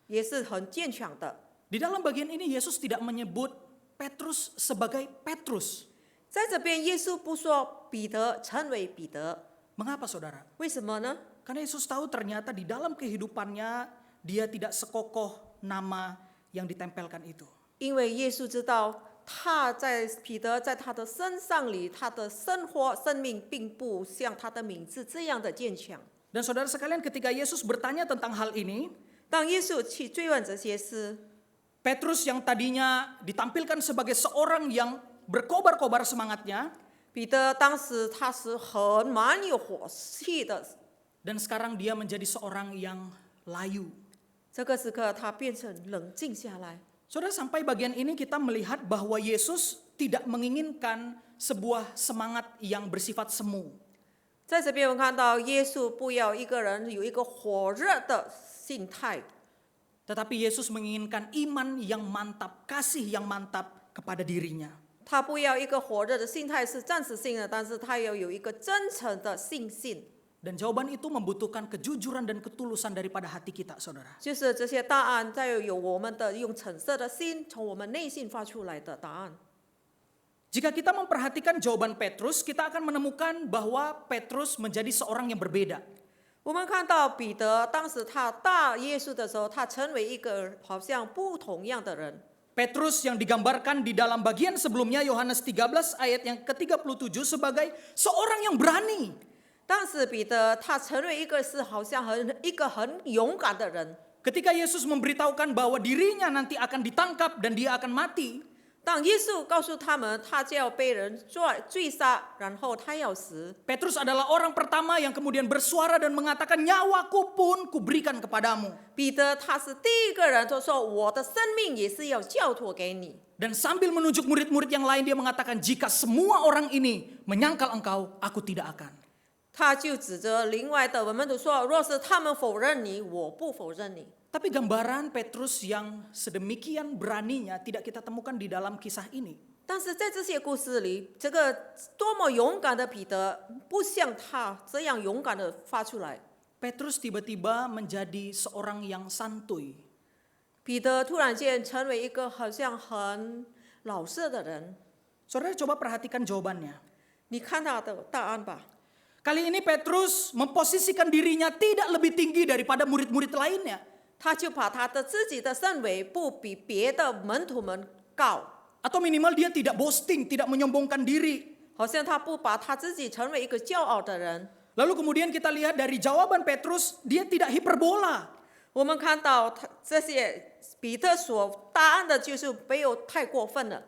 Speaker 4: 也是很坚强的。
Speaker 3: Di dalam bagian ini Yesus tidak menyebut Petrus sebagai Petrus.
Speaker 4: 在这边，耶稣不说彼得成为彼得，
Speaker 3: Mengapa, saudara?
Speaker 4: 为什么呢？
Speaker 3: Karena Yesus tahu ternyata di dalam kehidupannya dia tidak sekokoh nama yang ditempelkan itu.
Speaker 4: 因为耶稣知道他在彼得在他的身上里，他的生活生命并不像他的名字这样的坚强。
Speaker 3: Dan saudara sekalian, ketika Yesus bertanya tentang hal ini,
Speaker 4: 当耶稣去追问这些事，
Speaker 3: Petrus yang tadinya ditampilkan sebagai seorang yang berkobar-kobar semangatnya,
Speaker 4: 彼得当时他是很蛮有火气的，
Speaker 3: dan sekarang dia menjadi seorang yang layu.
Speaker 4: 这个时刻他变成冷静下来。
Speaker 3: Saudara, sampai bagian ini kita melihat bahwa Yesus tidak menginginkan sebuah semangat yang bersifat semu.
Speaker 4: 在这边我们看到耶稣不要一个人有一个火热的心态，
Speaker 3: Tetapi Yesus menginginkan iman yang mantap, kasih yang mantap kepada dirinya.
Speaker 4: 他不要一个火热的心态是暂时性的，但是他要有一个真诚的信心。
Speaker 3: Dan jawaban itu membutuhkan kejujuran dan ketulusan daripada hati kita, saudara.
Speaker 4: 就是这些答案，再有我们的用橙色的心从我们内心发出来的答案。
Speaker 3: Jika kita memperhatikan jawaban Petrus, kita akan menemukan bahwa Petrus menjadi seorang yang berbeda.
Speaker 4: 我们看到彼得当时他答耶稣的时候，他成为一个好像不同样的人。
Speaker 3: Petrus yang digambarkan di dalam bagian sebelumnya Yohanes 13 ayat yang ke-37 sebagai seorang yang berani.
Speaker 4: 但是彼得他成为一个是好像一个很勇敢的人。
Speaker 3: Ketika Yesus memberitahukan bahwa dirinya nanti akan ditangkap dan dia akan mati,
Speaker 4: 当耶稣告诉他们他就要被人追杀，然后他要死，
Speaker 3: Petrus adalah orang pertama yang kemudian bersuara dan mengatakan, nyawaku pun kuberikan kepadamu.
Speaker 4: 彼得他是第一个人，就说我的生命也是要交托给你。
Speaker 3: Dan sambil menunjuk murid-murid yang lain, dia mengatakan, jika semua orang ini menyangkal engkau, aku tidak akan.
Speaker 4: 他就指着另外的门徒说：“若是他们否认你，我不否认你。”
Speaker 3: Tapi gambaran Petrus yang sedemikian beraninya tidak kita temukan di dalam kisah ini.
Speaker 4: 但是在这些故事里，这个多么勇敢的彼得，不像他这样勇敢的发出来。
Speaker 3: Petrus tiba-tiba menjadi seorang yang santuy.
Speaker 4: 彼得突然间成为一个好像很老实的人。
Speaker 3: Saudara coba perhatikan jawabannya.
Speaker 4: 你看他的答案吧。
Speaker 3: Kali ini Petrus memposisikan dirinya tidak lebih tinggi daripada murid-murid lainnya.
Speaker 4: 他就把他的自己的身位不比别的门徒们高，
Speaker 3: Atau minimal dia tidak boasting, tidak menyombongkan diri.
Speaker 4: 好像他不把他自己成为一个骄傲的人。
Speaker 3: Lalu kemudian kita lihat dari jawaban Petrus, dia tidak hiperbola.
Speaker 4: 我们看到他这些彼得所答案的就是没有太过分了。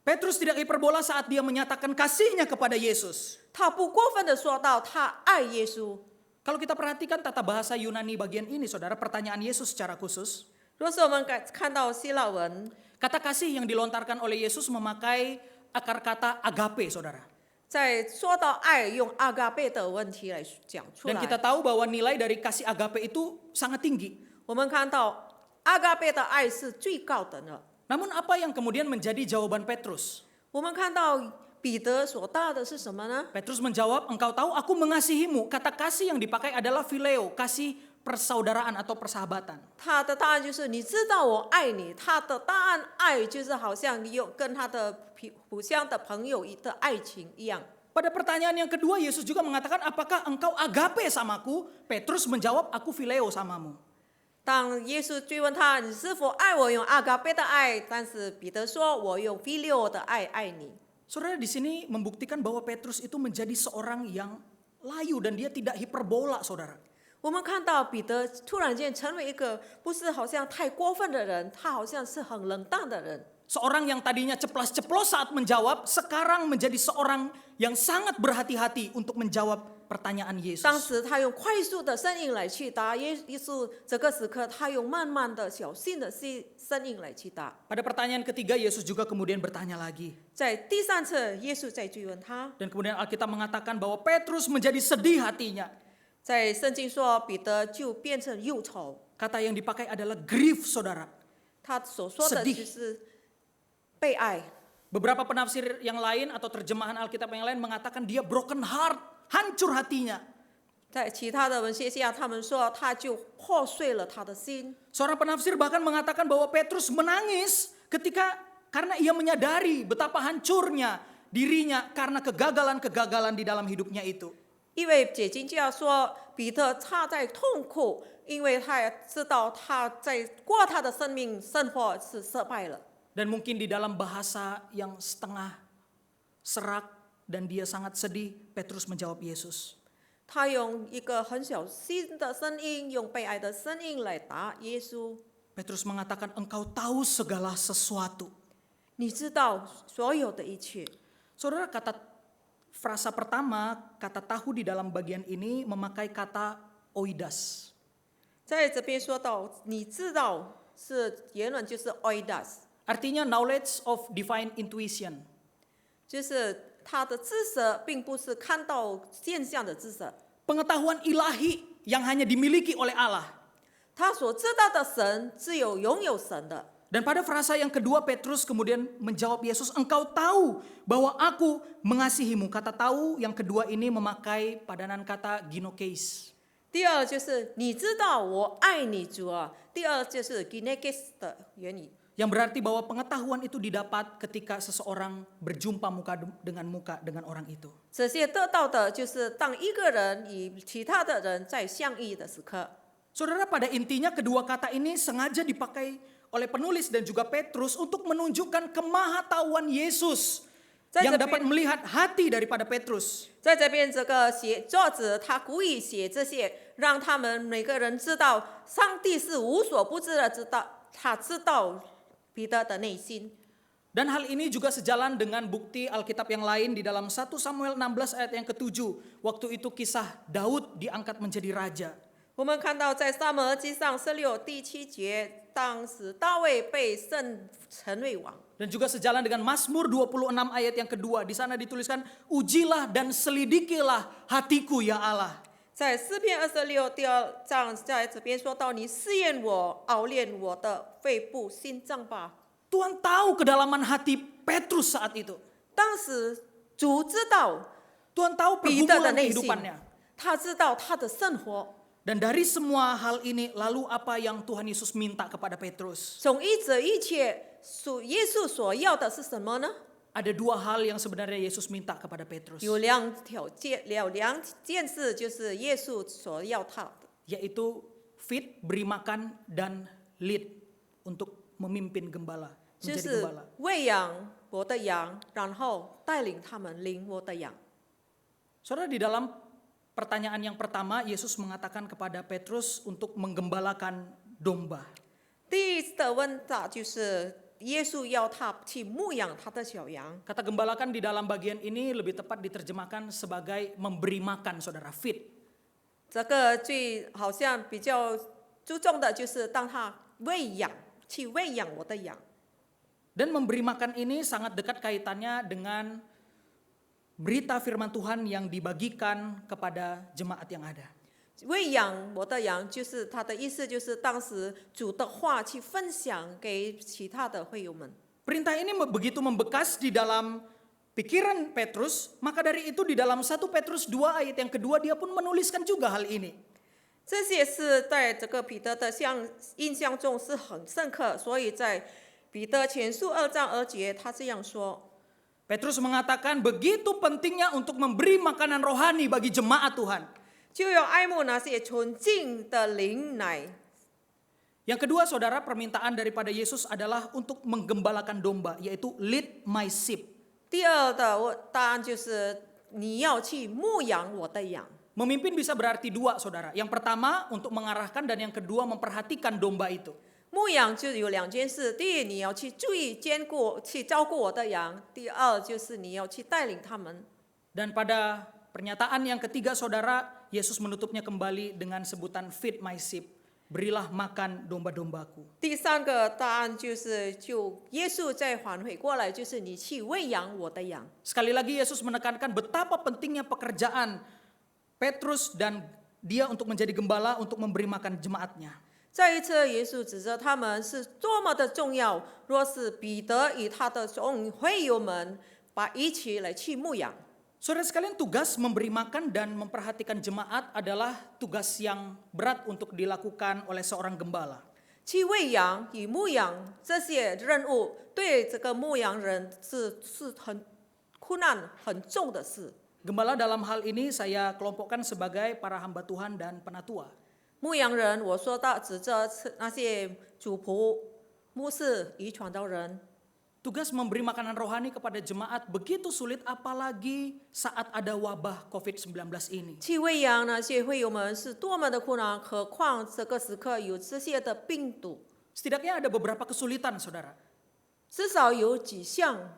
Speaker 3: Petrus tidak hiperbola saat dia menyatakan kasihnya kepada Yesus.
Speaker 4: 他不过分的说到他爱耶稣。
Speaker 3: Kalau kita perhatikan tata bahasa Yunani bagian ini, saudara, pertanyaan Yesus secara khusus.
Speaker 4: 若是我们看到希腊文，
Speaker 3: Kata kasih yang dilontarkan oleh Yesus memakai akar kata agape, saudara.
Speaker 4: 在说到爱用阿嘎贝的问题来讲出
Speaker 3: Dan
Speaker 4: 来。
Speaker 3: kita tahu bahwa nilai dari kasih agape itu sangat tinggi.
Speaker 4: 我们看到阿嘎贝的爱是最高等的。
Speaker 3: Namun apa yang kemudian menjadi jawaban Petrus?
Speaker 4: 我们看到彼得所答的是什么呢？
Speaker 3: Petrus menjawab, engkau tahu aku mengasihimu. Kata kasih yang dipakai adalah phileo, kasih persaudaraan atau persahabatan.
Speaker 4: 他的答案就是你知道我爱你。他的答案爱就是好像你有跟他的互相的朋友的爱情一样。
Speaker 3: Pada pertanyaan yang kedua, Yesus juga mengatakan, apakah engkau agape samaku? Petrus menjawab, aku phileo samamu.
Speaker 4: 当耶稣追问他你是否爱我，用阿嘎贝的爱，但是彼得说我用 phileo 的爱爱你。
Speaker 3: Saudara, di sini membuktikan bahwa Petrus itu menjadi seorang yang layu dan dia tidak hiperbola, saudara.
Speaker 4: 我们看到彼得突然间成为一个不是好像太过分的人，他好像是很冷淡的人。
Speaker 3: Seorang yang tadinya ceplas-ceplos saat menjawab, sekarang menjadi seorang yang sangat berhati-hati untuk menjawab pertanyaan
Speaker 4: 当
Speaker 3: Yesus.
Speaker 4: 时他用快速的声音来去答耶稣，这个时刻他用慢慢的、小心的声音来去答。
Speaker 3: Pada pertanyaan ketiga, Yesus juga kemudian bertanya lagi.
Speaker 4: 在第三次，耶稣再追问他，
Speaker 3: Dan kemudian Alkitab mengatakan bahwa Petrus menjadi sedih hatinya.
Speaker 4: 在圣经说彼得就变成忧愁，
Speaker 3: Kata yang dipakai adalah grief, saudara.
Speaker 4: 他所说的
Speaker 3: sedih
Speaker 4: 就是被爱。
Speaker 3: Beberapa penafsir yang lain atau terjemahan Alkitab yang lain mengatakan dia broken heart, hancur hatinya.
Speaker 4: 在其他的文学下，他们说他就破碎了他的心。
Speaker 3: Seorang penafsir bahkan mengatakan bahwa Petrus menangis karena ia menyadari betapa hancurnya dirinya karena kegagalan-kegagalan di dalam hidupnya itu.
Speaker 4: 因为解经家说，彼得他在痛苦，因为他也知道他在过他的生命生活是失败了。
Speaker 3: Dan mungkin di dalam bahasa yang setengah serak dan dia sangat sedih, Petrus menjawab Yesus.
Speaker 4: 他用一个很小心的声音，用被爱的声音来答耶稣。
Speaker 3: Petrus mengatakan, engkau tahu segala sesuatu.
Speaker 4: 你知道所有的一切。
Speaker 3: Saudara, frasa pertama, kata tahu di dalam bagian ini memakai kata oidas.
Speaker 4: 在这边说到，你知道是原文就是 oidas，
Speaker 3: Artinya knowledge of divine intuition.
Speaker 4: 就是他的知识，并不是看到现象的知识。
Speaker 3: Pengetahuan ilahi yang hanya dimiliki oleh Allah.
Speaker 4: 他所知道的神，只有拥有神的。
Speaker 3: Dan pada frasa yang kedua, Petrus kemudian menjawab Yesus, engkau tahu bahwa aku mengasihimu. Kata tahu yang kedua ini memakai padanan kata ginokeis.
Speaker 4: 第二就是你知道我爱你，主啊。第二就是 ginekes 的原理，
Speaker 3: Yang berarti bahwa pengetahuan itu didapat ketika seseorang berjumpa muka dengan orang itu.
Speaker 4: 这些得到的就是当一个人与其他的人在相遇的时刻。
Speaker 3: Saudara, pada intinya kedua kata ini sengaja dipakai oleh penulis dan juga Petrus untuk menunjukkan kemahatauan Yesus yang dapat melihat hati daripada Petrus.
Speaker 4: 在这边，这个作者他故意写这些，让他们每个人知道，上帝是无所不知的，他知道彼得的内心。
Speaker 3: Dan hal ini juga sejalan dengan bukti Alkitab yang lain di dalam 1 Samuel 16 ayat yang ke-7. Waktu itu kisah Daud diangkat menjadi raja.
Speaker 4: 我们看到在撒母耳记上16第7节，当时大卫被圣成为王。
Speaker 3: Dan juga sejalan dengan Mazmur 26 ayat yang kedua. Di sana dituliskan, ujilah dan selidikilah hatiku ya Allah.
Speaker 4: 在诗篇26第2章，在这边说到：“你试验我，熬炼我的肺部心脏吧。”
Speaker 3: Tuhan tahu kedalaman hati Petrus saat itu.
Speaker 4: 当时主知道
Speaker 3: Tuhan tahu
Speaker 4: 彼得的
Speaker 3: pergumulan
Speaker 4: 内心，
Speaker 3: kehidupannya.
Speaker 4: 他知道他的生活。
Speaker 3: Dan dari semua hal ini, lalu apa yang Tuhan Yesus minta kepada Petrus?
Speaker 4: 从这一切，耶稣所要的是什么呢？
Speaker 3: Ada dua hal yang sebenarnya Yesus minta kepada Petrus.
Speaker 4: 有两件事，就是耶稣所要他的，
Speaker 3: Yaitu feed, beri makan, dan lead untuk memimpin gembala.
Speaker 4: 就
Speaker 3: Menjadi
Speaker 4: 是
Speaker 3: gembala.
Speaker 4: 喂养我的羊，然后带领他们领我的羊。
Speaker 3: Saudara, di dalam pertanyaan yang pertama, Yesus mengatakan kepada Petrus untuk menggembalakan domba.
Speaker 4: 第一的问答就是耶稣要他去牧养他的小羊。
Speaker 3: Kata gembalakan di dalam bagian ini lebih tepat diterjemahkan sebagai memberi makan, saudara, feed.
Speaker 4: 这个最好像比较注重的就是当他去喂养我的羊。
Speaker 3: Dan memberi makan ini sangat dekat kaitannya dengan berita firman Tuhan yang dibagikan kepada jemaat yang ada.
Speaker 4: 喂养我的羊，就是他的意思，就是当时主的话去分享给其他的会友们。
Speaker 3: Perintah ini begitu membekas di dalam pikiran Petrus, maka dari itu di dalam 1 Petrus 2 ayat yang kedua dia pun menuliskan juga hal ini.
Speaker 4: 这些是在这个彼得的印象中是很深刻，所以在彼得前书2章2节，他这样说。
Speaker 3: Petrus mengatakan begitu pentingnya untuk memberi makanan rohani bagi jemaat Tuhan.
Speaker 4: 就要爱慕那些纯净的灵奶。
Speaker 3: Yang kedua, saudara, permintaan daripada Yesus adalah untuk menggembalakan domba, yaitu lead my sheep.
Speaker 4: 第二的答案就是你要去牧养我的羊。
Speaker 3: Memimpin bisa berarti dua, saudara. Yang pertama untuk mengarahkan dan yang kedua memperhatikan domba itu.
Speaker 4: 牧养就有2件事，第一你要去注意兼顾去照顾我的羊，第二就是你要去带领他们。
Speaker 3: Dan pada pernyataan yang ketiga, saudara, Yesus menutupnya kembali dengan sebutan feed my sheep. Berilah makan domba-dombaku.
Speaker 4: 第三个答案就是耶稣再返回过来，就是你去喂养我的羊。
Speaker 3: Sekali lagi Yesus menekankan betapa pentingnya pekerjaan Petrus dan dia untuk menjadi gembala untuk memberi makan jemaatnya.
Speaker 4: 再一次，耶稣指责他们是多么的重要。若是彼得与他的众会友们把一起来去牧养，
Speaker 3: Saudara sekalian, tugas memberi makan dan memperhatikan jemaat adalah tugas yang berat untuk dilakukan oleh seorang gembala.
Speaker 4: 去喂养与牧养这些任务，对这个牧羊人是很困难、很重的事。
Speaker 3: Gembala dalam hal ini saya kelompokkan sebagai para hamba Tuhan dan penatua.
Speaker 4: 牧羊人，我说到指着那些主仆、牧师与传道人。
Speaker 3: Tugas memberi makanan rohani kepada jemaat begitu sulit apalagi saat ada wabah COVID-19 ini.
Speaker 4: 去喂养那些会友们是多么的困难，何况这个时刻有这些的病毒，
Speaker 3: Setidaknya ada beberapa kesulitan, saudara.
Speaker 4: 至少有几项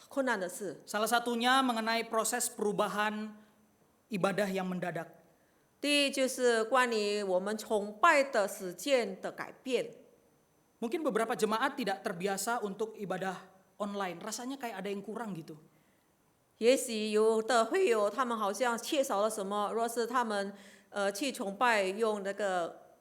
Speaker 4: 困难的事。
Speaker 3: Salah satunya mengenai proses perubahan ibadah yang mendadak.
Speaker 4: 第一就是关于我们崇拜的时间的改变。
Speaker 3: Mungkin beberapa jemaat tidak terbiasa untuk ibadah online. Rasanya kayak ada yang kurang gitu.
Speaker 4: 也许有的会友他们好像缺少了什么，若是他们去崇拜用那个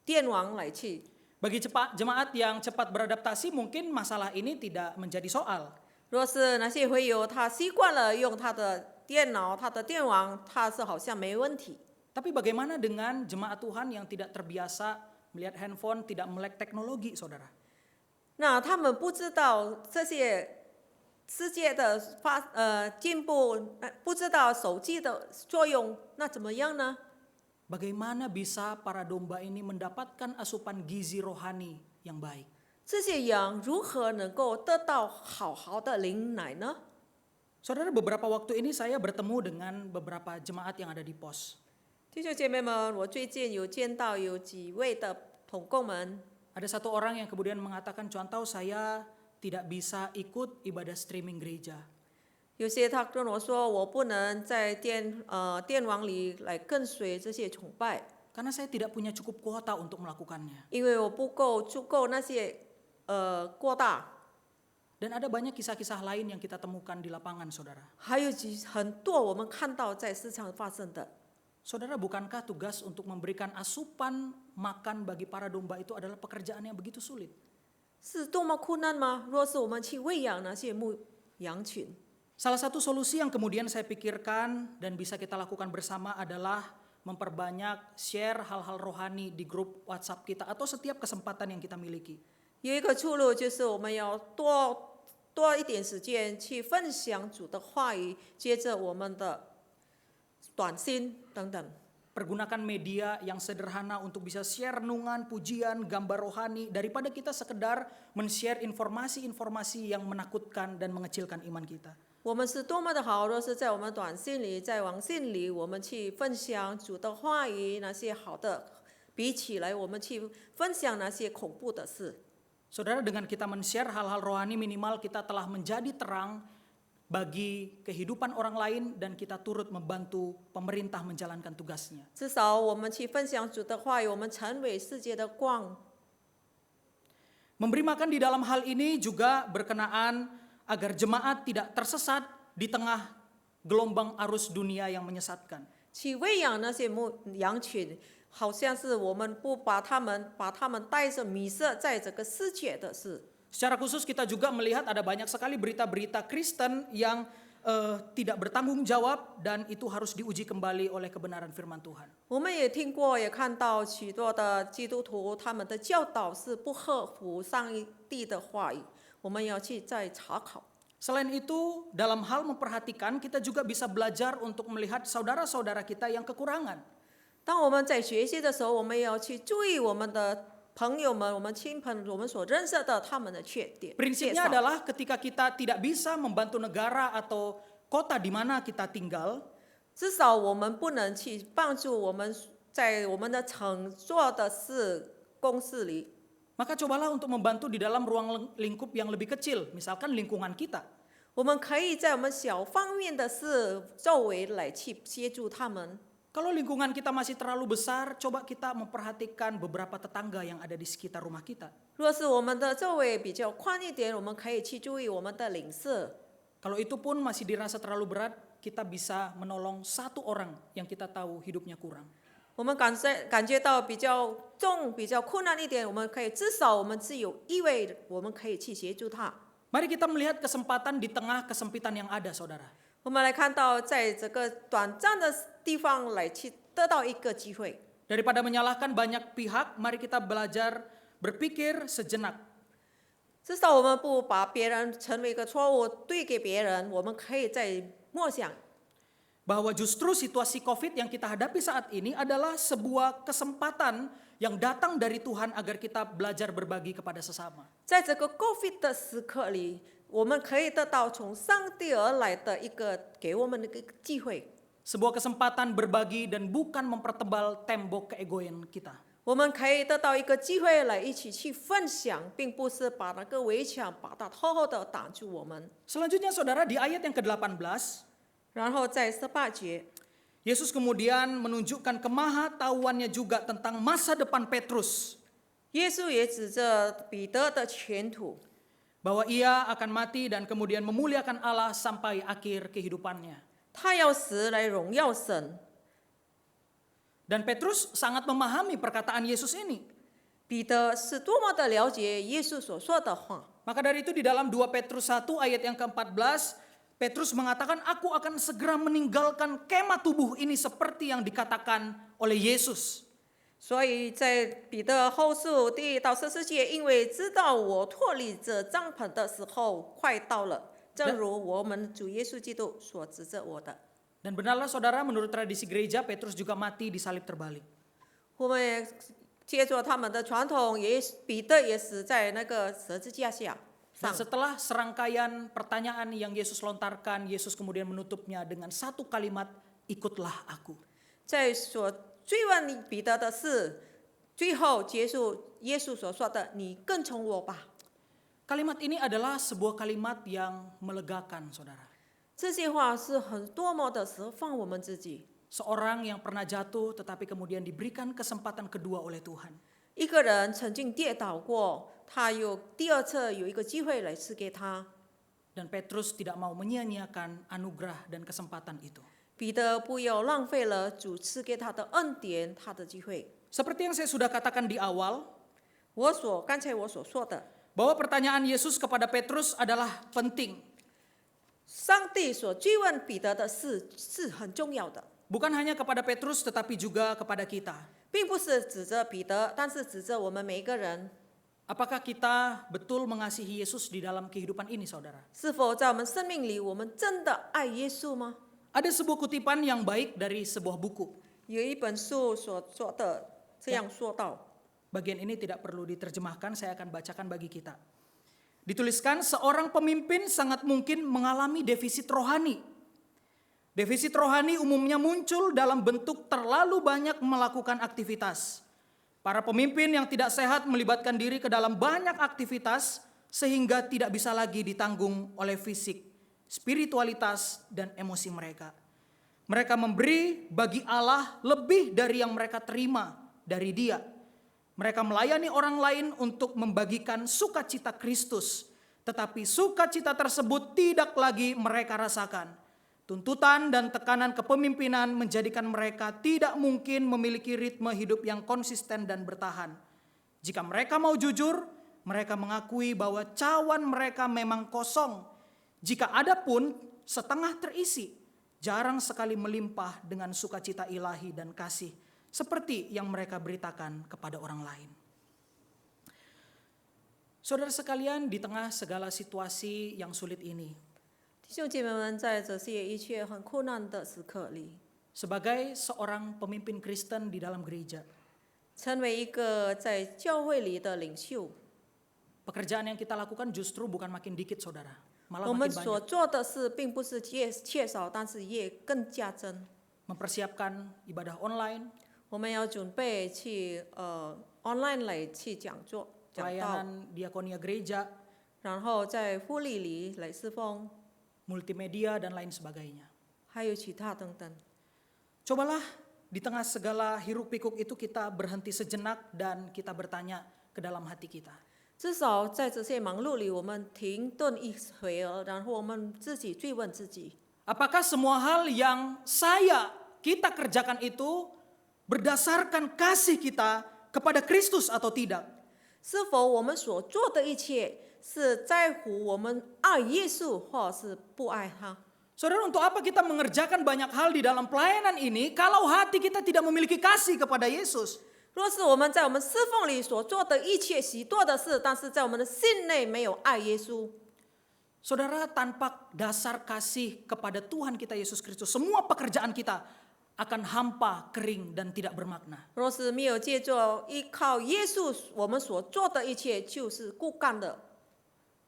Speaker 4: 电网来去。
Speaker 3: Bagi jemaat yang cepat beradaptasi mungkin masalah ini tidak menjadi soal.
Speaker 4: 若是那些会友他习惯了用他的电脑、他的电网，他是好像没问题。
Speaker 3: Tapi bagaimana dengan jemaat Tuhan yang tidak terbiasa melihat handphone, tidak melek teknologi, saudara?
Speaker 4: 那他们不知道这些世界的进步，不知道手机的作用，那怎么样呢？
Speaker 3: Bagaimana bisa para domba ini mendapatkan asupan gizi rohani yang baik?
Speaker 4: 这些羊如何能够得到好好的灵奶呢？
Speaker 3: Saudara, beberapa waktu ini saya bertemu dengan beberapa jemaat yang ada di pos.
Speaker 4: 弟兄姐妹们，我最近有见到有几位的同工们，
Speaker 3: Ada satu orang yang kemudian mengatakan, contoh saya tidak bisa ikut ibadah streaming gereja.
Speaker 4: 有些他跟我说，我不能在电网里来跟随这些崇拜，
Speaker 3: Karena saya tidak punya cukup kuota untuk melakukannya.
Speaker 4: 因为我不够足够那些过大。
Speaker 3: Dan ada banyak kisah-kisah lain yang kita temukan di lapangan, saudara.
Speaker 4: 还有很多我们看到在市场发生的。
Speaker 3: Saudara, bukankah tugas untuk memberikan asupan makan bagi para domba itu adalah pekerjaan yang begitu sulit?
Speaker 4: 是多么困难吗？若是我们去喂养那些牧羊群，
Speaker 3: Salah satu solusi yang kemudian saya pikirkan dan bisa kita lakukan bersama adalah memperbanyak share hal-hal rohani di grup WhatsApp kita atau setiap kesempatan yang kita miliki.
Speaker 4: 有一个出路就是我们要多一点时间去分享主的话语，接着我们的短信等等。
Speaker 3: Pergunakan media yang sederhana untuk bisa share renungan, pujian, gambar rohani daripada kita sekedar men-share informasi-informasi yang menakutkan dan mengecilkan iman kita.
Speaker 4: 我们是多么的好，若是在我们短信里、在网信里，我们去分享主的话语，那些好的，比起来，我们去分享那些恐怖的事。
Speaker 3: Saudara, dengan kita men-share hal-hal rohani minimal kita telah menjadi terang bagi kehidupan orang lain dan kita turut membantu pemerintah menjalankan tugasnya.
Speaker 4: 至少我们去分享主的话语，我们成为世界的光。
Speaker 3: Memberi makan di dalam hal ini juga berkenaan agar jemaat tidak tersesat di tengah gelombang arus dunia yang menyesatkan.
Speaker 4: 去喂养那些羊群，好像是我们不把他们带着迷失在这个世界的事。
Speaker 3: Secara khusus kita juga melihat ada banyak sekali berita-berita Kristen yang tidak bertanggung jawab dan itu harus diuji kembali oleh kebenaran firman Tuhan.
Speaker 4: 我们也听过，也看到许多的基督徒，他们的教导是不合乎上帝的话语，我们要去再查考。
Speaker 3: Selain itu, dalam hal memperhatikan, kita juga bisa belajar untuk melihat saudara-saudara kita yang kekurangan.
Speaker 4: 当我们在学习的时候，我们也要去注意我们的朋友们、我们亲朋、我们所认识的他们的缺点。
Speaker 3: Prinsipnya adalah ketika kita tidak bisa membantu negara atau kota di mana kita tinggal,
Speaker 4: 至少我们不能去帮助我们在我们的城做的事公司里，
Speaker 3: maka cobalah untuk membantu di dalam ruang lingkup yang lebih kecil, misalkan lingkungan kita.
Speaker 4: 我们可以在我们小方面的事周围来去协助他们。
Speaker 3: Kalau lingkungan kita masih terlalu besar, coba kita memperhatikan beberapa tetangga yang ada di sekitar rumah kita.
Speaker 4: 若是我们的周围比较宽一点，我们可以去注意我们的邻舍。
Speaker 3: Kalau itu pun masih dirasa terlalu berat, kita bisa menolong satu orang yang kita tahu hidupnya kurang.
Speaker 4: 我们感觉到比较重、比较困难一点，我们可以至少我们是有意味，我们可以去协助他。
Speaker 3: Mari kita melihat kesempatan di tengah kesempitan yang ada, saudara.
Speaker 4: 我们来看到，在这个短暂的地方来去得到一个机会。
Speaker 3: Daripada menyalahkan banyak pihak, mari kita belajar berpikir sejenak.
Speaker 4: 至少我们不把别人成为一个错误对给别人，我们可以在默想，
Speaker 3: Bahwa justru situasi COVID yang kita hadapi saat ini adalah sebuah kesempatan yang datang dari Tuhan agar kita belajar berbagi kepada sesama.
Speaker 4: 在这个 COVID 的时刻里，我们可以得到从上帝而来的一个给我们的一个机会。
Speaker 3: Sebuah kesempatan berbagi dan bukan mempertebal tembok keegoan kita.
Speaker 4: 我们可以得到一个机会来一起去分享，并不是把那个围墙把它厚厚的挡住我们。
Speaker 3: Selanjutnya saudara, di ayat yang ke-18,
Speaker 4: 然后在18节，
Speaker 3: Yesus kemudian menunjukkan kemahatauannya juga tentang masa depan Petrus.
Speaker 4: 耶稣也指着彼得的前途，
Speaker 3: Bahwa ia akan mati dan kemudian memuliakan Allah sampai akhir kehidupannya.
Speaker 4: 他要死来荣耀神。
Speaker 3: Dan Petrus sangat memahami perkataan Yesus ini.
Speaker 4: 彼得是多么的了解耶稣所说的话。
Speaker 3: Maka dari itu di dalam 2 Petrus 1 ayat yang ke-14, Petrus mengatakan, aku akan segera meninggalkan kemah tubuh ini seperti yang dikatakan oleh Yesus.
Speaker 4: 所以在彼得后书第1到14节，因为知道我脱离这帐篷的时候快到了，正如我们主耶稣基督所指着我的。
Speaker 3: Dan benarlah saudara, menurut tradisi gereja, Petrus juga mati disalib terbalik.
Speaker 4: 我们也接着他们的传统，彼得也死在那个十字架下
Speaker 3: Dan
Speaker 4: 上。
Speaker 3: setelah serangkaian pertanyaan yang Yesus lontarkan, Yesus kemudian menutupnya dengan satu kalimat, ikutlah aku.
Speaker 4: 在所追问彼得的事，最后结束耶稣所说的：“你跟从我吧。”
Speaker 3: Kalimat ini adalah sebuah kalimat yang melegakan, saudara.
Speaker 4: 这些话是很多么的释放我们自己。
Speaker 3: Seorang yang pernah jatuh tetapi kemudian diberikan kesempatan kedua oleh Tuhan.
Speaker 4: 一个人曾经跌倒过，他有第二次有一个机会来赐给他。
Speaker 3: Dan Petrus tidak mau menyia-nyiakan anugerah dan kesempatan itu.
Speaker 4: 彼得不要浪费了主赐给他的恩典，他的机会。
Speaker 3: Seperti yang saya sudah katakan di awal,
Speaker 4: 刚才我所说的，
Speaker 3: bahwa pertanyaan Yesus kepada Petrus adalah penting.
Speaker 4: 上帝所追问彼得的事是很重要的，
Speaker 3: Bukan hanya kepada Petrus tetapi juga kepada kita.
Speaker 4: 并不是指着彼得，但是指着我们每一个人。
Speaker 3: Apakah kita betul mengasihi Yesus di dalam kehidupan ini, saudara?
Speaker 4: 是否在我们生命里，我们真的爱耶稣吗？
Speaker 3: Ada sebuah kutipan yang baik dari sebuah buku.
Speaker 4: 有一本书所说的这样说道，
Speaker 3: Bagian ini tidak perlu diterjemahkan, saya akan bacakan bagi kita. Dituliskan, seorang pemimpin sangat mungkin mengalami defisit rohani. Defisit rohani umumnya muncul dalam bentuk terlalu banyak melakukan aktivitas. Para pemimpin yang tidak sehat melibatkan diri ke dalam banyak aktivitas sehingga tidak bisa lagi ditanggung oleh fisik, spiritualitas, dan emosi mereka. Mereka memberi bagi Allah lebih dari yang mereka terima dari Dia. Mereka melayani orang lain untuk membagikan sukacita Kristus, tetapi sukacita tersebut tidak lagi mereka rasakan. Tuntutan dan tekanan kepemimpinan menjadikan mereka tidak mungkin memiliki ritme hidup yang konsisten dan bertahan. Jika mereka mau jujur, mereka mengakui bahwa cawan mereka memang kosong. Jika ada pun setengah terisi, jarang sekali melimpah dengan sukacita ilahi dan kasih seperti yang mereka beritakan kepada orang lain. Saudara sekalian, di tengah segala situasi yang sulit ini,
Speaker 4: 弟兄姐妹们，在这些一切很困难的时刻里，
Speaker 3: sebagai seorang pemimpin Kristen di dalam gereja,
Speaker 4: 成为一个在教会里的领袖，
Speaker 3: pekerjaan yang kita lakukan justru bukan makin dikit, saudara, malah
Speaker 4: 我们
Speaker 3: makin
Speaker 4: 所
Speaker 3: banyak.
Speaker 4: 做的事并不是缺少，但是也更加增。
Speaker 3: Mempersiapkan ibadah online,
Speaker 4: 我们要准备去online 来去讲座、讲道，
Speaker 3: pelayanan diakonia gereja,
Speaker 4: 然后在护理里来侍奉，
Speaker 3: multimedia, dan lain sebagainya.
Speaker 4: 还有其他等等。
Speaker 3: Cobalah di tengah segala hiruk pikuk itu kita berhenti sejenak dan kita bertanya ke dalam hati kita.
Speaker 4: 至少在这些忙碌里，我们停顿一会儿，然后我们自己追问自己：
Speaker 3: Apakah semua hal yang kita kerjakan itu berdasarkan kasih kita kepada Kristus atau tidak?
Speaker 4: 是否我们所做的一切是在乎我们爱耶稣，或是不爱他？
Speaker 3: Saudara, untuk apa kita mengerjakan banyak hal di dalam pelayanan ini kalau hati kita tidak memiliki kasih kepada Yesus?
Speaker 4: 若是我们在我们侍奉里所做的一切许多的事，但是在我们的心内没有爱耶稣，
Speaker 3: Saudara, tanpa dasar kasih kepada Tuhan kita Yesus Kristus, semua pekerjaan kita akan hampa, kering, dan tidak bermakna.
Speaker 4: 若是没有借着依靠耶稣，我们所做的一切就是枯干的。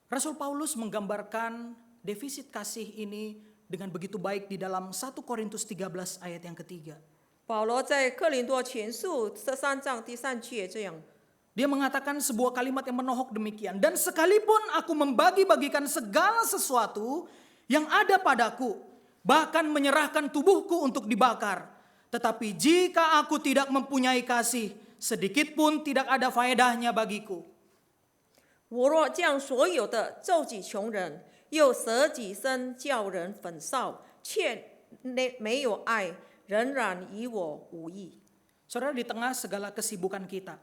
Speaker 3: Rasul Paulus menggambarkan defisit kasih ini dengan begitu baik di dalam 1 Korintus 13 ayat yang ketiga.
Speaker 4: 保罗在哥林多前书13章第3节这样，
Speaker 3: Dia mengatakan sebuah kalimat yang menohok demikian. Dan sekalipun aku membagi-bagikan segala sesuatu yang ada padaku, bahkan menyerahkan tubuhku untuk dibakar, tetapi jika aku tidak mempunyai kasih, sedikit pun tidak ada faedahnya bagiku.
Speaker 4: 我若将所有的周济穷人，又舍己身叫人焚烧，却没有爱，仍然与我无益。
Speaker 3: Saudara, di tengah segala kesibukan kita,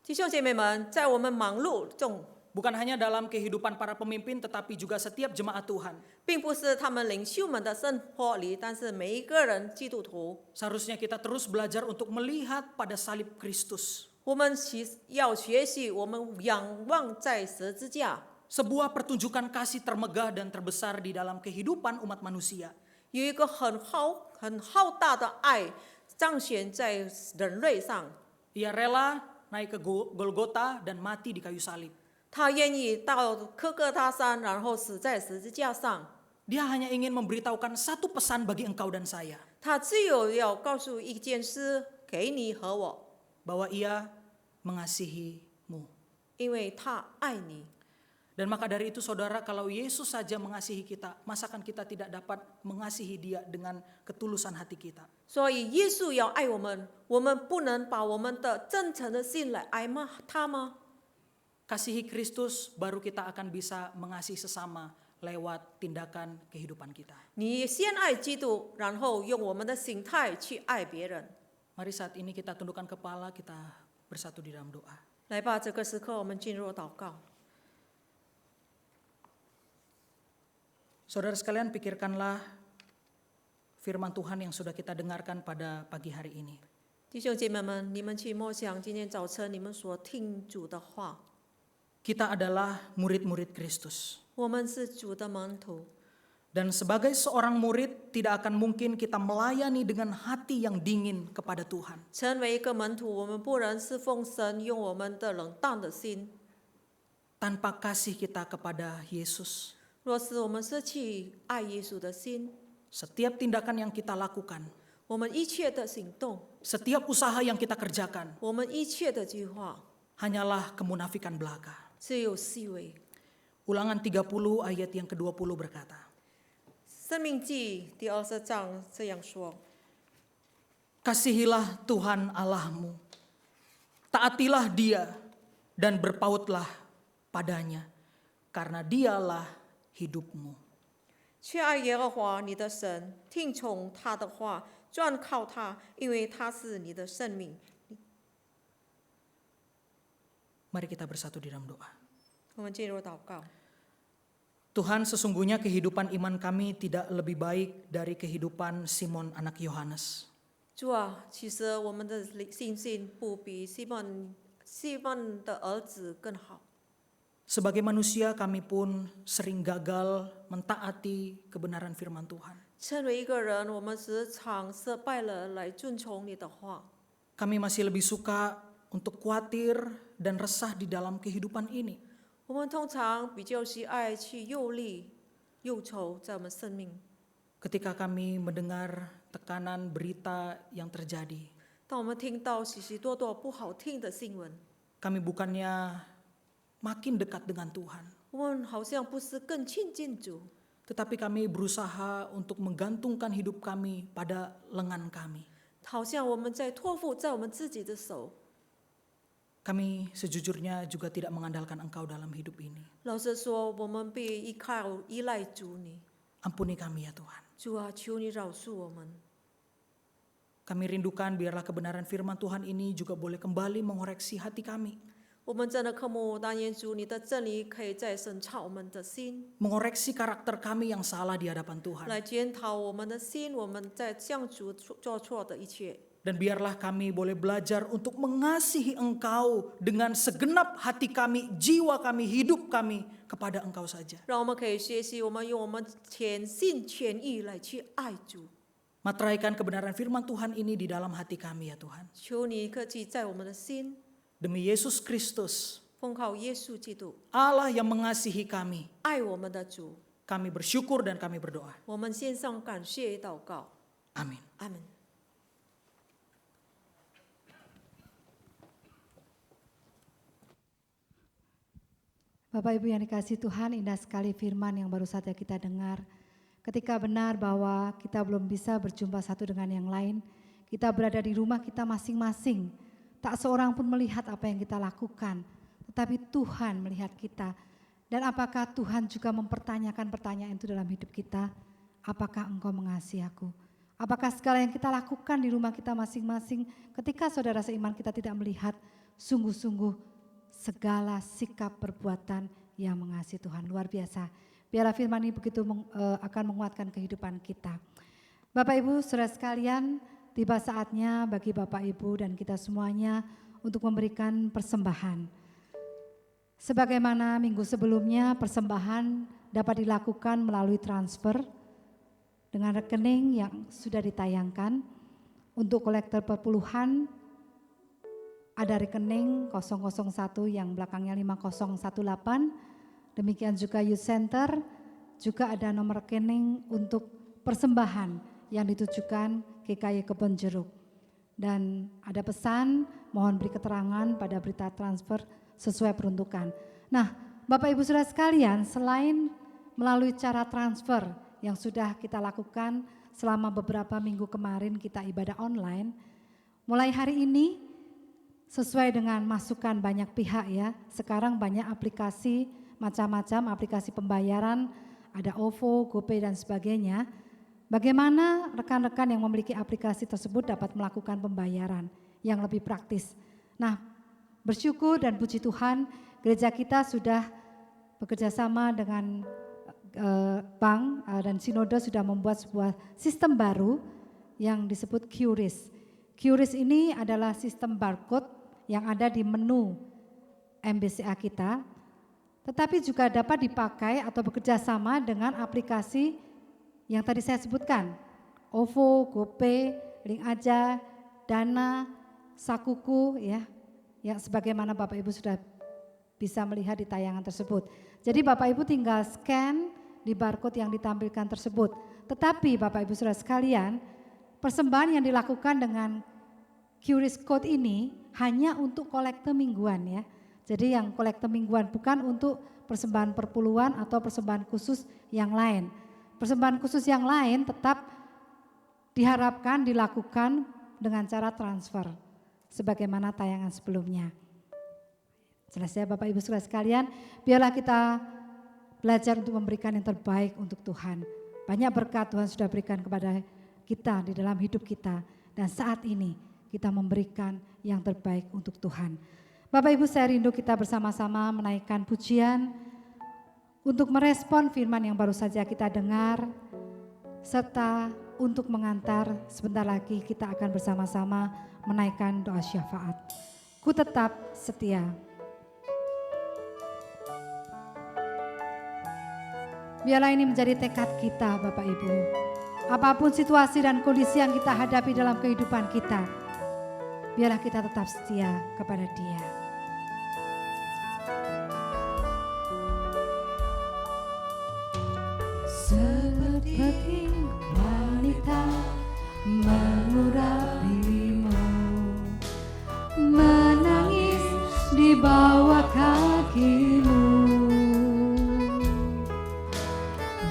Speaker 4: 弟兄姐妹们，在我们忙碌中，
Speaker 3: bukan hanya dalam kehidupan para pemimpin, tetapi juga setiap jemaat Tuhan,
Speaker 4: 并不是他们领袖们的生活里，但是每一个人基督徒，
Speaker 3: seharusnya kita terus belajar untuk melihat pada salib Kristus.
Speaker 4: 我们要学习，我们仰望在十字架，
Speaker 3: Sebuah pertunjukan kasih termegah dan terbesar di dalam kehidupan umat manusia.
Speaker 4: 有一个很浩大的爱彰显在人类上。
Speaker 3: Ia rela naik ke Golgota dan mati di kayu salib.
Speaker 4: 他愿意到科哥他山，然后死在十字架上。
Speaker 3: Dia hanya ingin memberitahukan satu pesan bagi engkau dan saya,
Speaker 4: 他只有要告诉一件事给你和我，
Speaker 3: bahwa ia mengasihimu.
Speaker 4: 因为他爱你。
Speaker 3: Dan maka dari itu saudara, kalau Yesus saja mengasihi kita, masakan kita tidak dapat mengasihi dia dengan ketulusan hati kita?
Speaker 4: 所以耶稣要爱我们，我们不能把我们的真诚的心来爱他吗？
Speaker 3: Kasihi Kristus, baru kita akan bisa mengasihi sesama lewat tindakan kehidupan kita.
Speaker 4: 你先爱基督，然后用我们的心态去爱别人。
Speaker 3: Mari saat ini kita tundukkan kepala, kita bersatu di dalam doa.
Speaker 4: 来吧，这个时刻我们进入祷告。
Speaker 3: Saudara sekalian, pikirkanlah firman Tuhan yang sudah kita dengarkan pada pagi hari ini.
Speaker 4: 弟兄姐妹们，你们去默想今天早晨你们所听主的话。
Speaker 3: Kita adalah murid-murid Kristus.
Speaker 4: 我们是主的门徒，
Speaker 3: Dan sebagai seorang murid, tidak akan mungkin kita melayani dengan hati yang dingin kepada Tuhan.
Speaker 4: 成为一个门徒，我们不能侍奉神，用我们的冷淡的心。
Speaker 3: Tanpa kasih kita kepada Yesus.
Speaker 4: 若是我们失去爱耶稣的心，
Speaker 3: Setiap tindakan yang kita lakukan,
Speaker 4: 我们一切的行动，
Speaker 3: setiap usaha yang kita kerjakan,
Speaker 4: 我们一切的计划，
Speaker 3: hanyalah kemunafikan belaka.
Speaker 4: 只有虚伪。
Speaker 3: Ulangan 30 ayat yang ke-20 berkata,
Speaker 4: 生命记第20章这样说：
Speaker 3: Kasihilah Tuhan Allahmu, taatilah Dia, dan berpautlah padanya, karena Dialah hidupmu.
Speaker 4: 去爱耶和华你的神，听从他的话，专靠他，因为他是你的生命。
Speaker 3: Mari kita bersatu di dalam doa.
Speaker 4: 我们进入祷告。
Speaker 3: Tuhan, sesungguhnya kehidupan iman kami tidak lebih baik dari kehidupan Simon anak Yohanes.
Speaker 4: 主啊，其实我们的信心不比西门的儿子更好。
Speaker 3: Sebagai manusia kami pun sering gagal mentaati kebenaran firman Tuhan.
Speaker 4: 身为一个人，我们时常失败了来遵从你的话。
Speaker 3: Kami masih lebih suka untuk khawatir dan resah di dalam kehidupan ini.
Speaker 4: 我们通常比较喜爱去忧虑、忧愁在我们生命。
Speaker 3: Ketika kami mendengar tekanan berita yang terjadi,
Speaker 4: 当我们听到许许多多不好听的新闻，
Speaker 3: kami bukannya makin dekat dengan Tuhan,
Speaker 4: 我们好像不是更亲近主，
Speaker 3: tetapi kami berusaha untuk menggantungkan hidup kami pada lengan kami.
Speaker 4: 好像我们在托付在我们自己的手。
Speaker 3: Kami sejujurnya juga tidak mengandalkan Engkau dalam hidup ini.
Speaker 4: 老实说，我们必依赖主你。
Speaker 3: Ampuni kami ya Tuhan.
Speaker 4: 主啊，求你饶恕我们。
Speaker 3: Kami rindukan biarlah kebenaran firman Tuhan ini juga boleh kembali mengoreksi hati kami.
Speaker 4: 我们真的渴慕但愿主你的真理可以再审查我们的心，
Speaker 3: Mengoreksi karakter kami yang salah di hadapan Tuhan.
Speaker 4: 来检讨我们的心，我们在向主做错的一切。
Speaker 3: Dan biarlah kami boleh belajar untuk mengasihi Engkau dengan segenap hati kami, jiwa kami, hidup kami kepada Engkau saja.
Speaker 4: 让我们可以学习，我们用我们全心全意来去爱主。
Speaker 3: Materaikan kebenaran firman Tuhan ini di dalam hati kami ya Tuhan.
Speaker 4: 求你刻记在我们的心，
Speaker 3: Demi Yesus Kristus,
Speaker 4: 奉靠耶稣基督，
Speaker 3: Allah yang mengasihi kami,
Speaker 4: 爱我们的主，
Speaker 3: kami bersyukur dan kami berdoa.
Speaker 4: 我们献上感谢祷告。
Speaker 3: Amin.
Speaker 4: 阿门。
Speaker 1: Bapak Ibu yang dikasihi Tuhan, indah sekali firman yang baru saja kita dengar. Ketika benar bahwa kita belum bisa berjumpa satu dengan yang lain, kita berada di rumah kita masing-masing. Tak seorang pun melihat apa yang kita lakukan, tetapi Tuhan melihat kita. Dan apakah Tuhan juga mempertanyakan pertanyaan itu dalam hidup kita? Apakah engkau mengasihi aku? Apakah segala yang kita lakukan di rumah kita masing-masing ketika saudara seiman kita tidak melihat sungguh-sungguh segala sikap perbuatan yang mengasihi Tuhan? Luar biasa. Biarlah firman ini begitu akan menguatkan kehidupan kita. Bapak Ibu saudara sekalian, tiba saatnya bagi Bapak Ibu dan kita semuanya untuk memberikan persembahan. Sebagaimana minggu sebelumnya, persembahan dapat dilakukan melalui transfer dengan rekening yang sudah ditayangkan. Untuk kolektor perpuluhan ada rekening 001 yang belakangnya 5018. Demikian juga Youth Center, juga ada nomor rekening untuk persembahan yang ditujukan GKY Kebon Jeruk. Dan ada pesan, mohon beri keterangan pada berita transfer sesuai peruntukan. Nah, Bapak Ibu Saudara sekalian, selain melalui cara transfer yang sudah kita lakukan selama beberapa minggu kemarin kita ibadah online, mulai hari ini sesuai dengan masukan banyak pihak ya, sekarang banyak aplikasi macam-macam, aplikasi pembayaran, ada OVO, GoPay dan sebagainya. Bagaimana rekan-rekan yang memiliki aplikasi tersebut dapat melakukan pembayaran yang lebih praktis. Nah, bersyukur dan puji Tuhan, gereja kita sudah bekerja sama dengan bank dan sinode sudah membuat sebuah sistem baru yang disebut QRIS. QRIS ini adalah sistem barcode yang ada di menu MBCA kita, tetapi juga dapat dipakai atau bekerja sama dengan aplikasi yang tadi saya sebutkan, OVO, GoPay, Link Aja, Dana, Sakuku ya, yang sebagaimana Bapak Ibu sudah bisa melihat di tayangan tersebut. Jadi Bapak Ibu tinggal scan di barcode yang ditampilkan tersebut. Tetapi Bapak Ibu Saudara sekalian, persembahan yang dilakukan dengan QRIS Code ini hanya untuk kolekte mingguan ya. Jadi yang kolekte mingguan, bukan untuk persembahan perpuluhan atau persembahan khusus yang lain. Persembahan khusus yang lain tetap diharapkan dilakukan dengan cara transfer sebagaimana tayangan sebelumnya. Jelas ya Bapak Ibu Saudara sekalian, biarlah kita belajar untuk memberikan yang terbaik untuk Tuhan. Banyak berkat Tuhan sudah berikan kepada kita di dalam hidup kita, dan saat ini kita memberikan yang terbaik untuk Tuhan. Bapak Ibu, saya rindu kita bersama-sama menaikkan pujian untuk merespon firman yang baru saja kita dengar, serta untuk mengantar sebentar lagi kita akan bersama-sama menaikkan doa syafaat. Ku tetap setia. Biarlah ini menjadi tekad kita Bapak Ibu. Apapun situasi dan kondisi yang kita hadapi dalam kehidupan kita, biarlah kita tetap setia kepada Dia. Seperti wanita mengurapimu, menangis di bawah kakimu.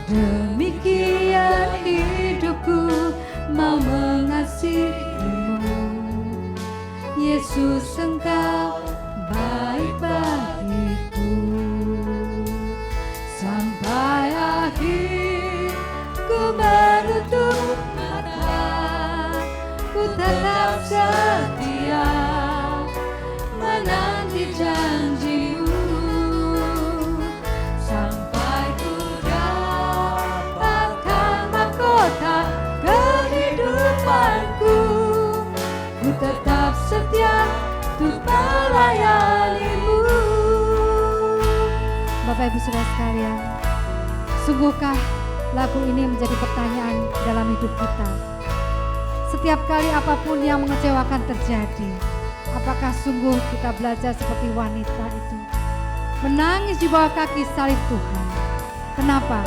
Speaker 1: Demikian hidupku mau mengasihimu, Yesus Engkau baik bagiku. Sampai akhir ku menutup mata, ku tetap setia menanti janjimu. Sampai ku dapatkan mahkota kehidupanku, ku tetap setia untuk melayanimu. Bapak Ibu Saudara sekalian, sungguhkah lagu ini menjadi pertanyaan dalam hidup kita? Setiap kali apapun yang mengecewakan terjadi, apakah sungguh kita belajar seperti wanita itu, menangis di bawah kaki salib Tuhan? Kenapa?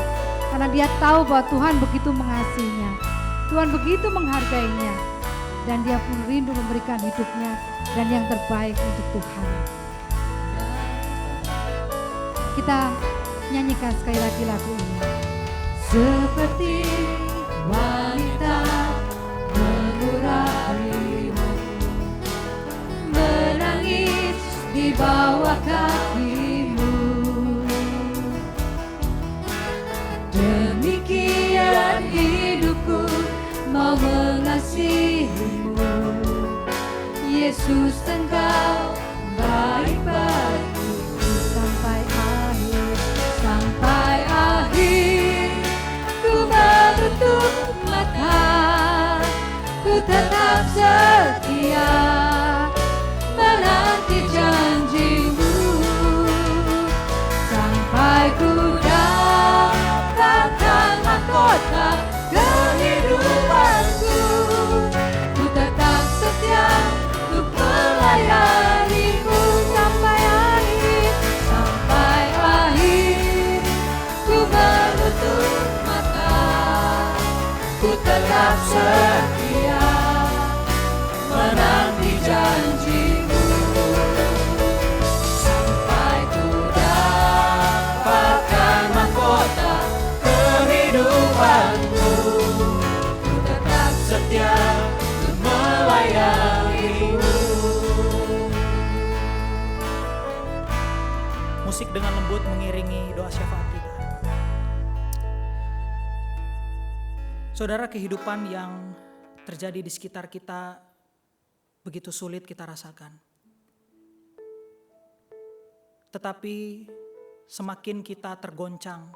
Speaker 1: Karena dia tahu bahwa Tuhan begitu mengasihinya, Tuhan begitu menghargainya, dan dia pun rindu memberikan hidupnya dan yang terbaik untuk Tuhan. Kita nyanyikan sekali lagi lagu ini. Seperti wanita mengurapimu, menangis di bawah kakimu. Demikian hidupku mau mengasihimu, Yesus Engkau baik bagiku. Sampai akhir ku menutup mata, ku tetap setia menanti janjimu. Sampai ku dapatkan mahkota kehidupanku, ku tetap setia untuk melayanimu. Sampai akhir ku menutup mata, ku tetap setia menanti janjimu. Sampai ku dapatkan mahkota kehidupanku, ku tetap setia untuk melayanimu.
Speaker 3: Musik dengan lembut mengiringi doa syafaat kita. Saudara, kehidupan yang terjadi di sekitar kita begitu sulit kita rasakan. Tetapi semakin kita tergoncang,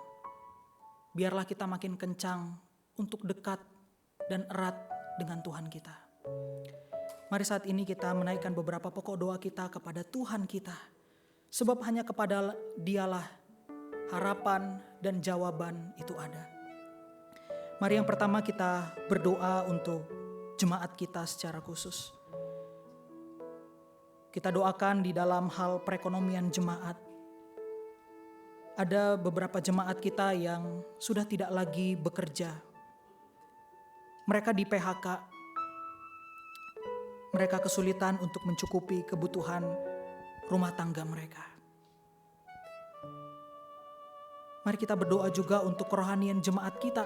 Speaker 3: biarlah kita makin kencang untuk dekat dan erat dengan Tuhan kita. Mari saat ini kita menaikkan beberapa pokok doa kita kepada Tuhan kita. Sebab hanya kepada Dialah harapan dan jawaban itu ada. Mari yang pertama kita berdoa untuk jemaat kita secara khusus. Kita doakan di dalam hal perekonomian jemaat. Ada beberapa jemaat kita yang sudah tidak lagi bekerja. Mereka di PHK. Mereka kesulitan untuk mencukupi kebutuhan rumah tangga mereka. Mari kita berdoa juga untuk kerohanian jemaat kita.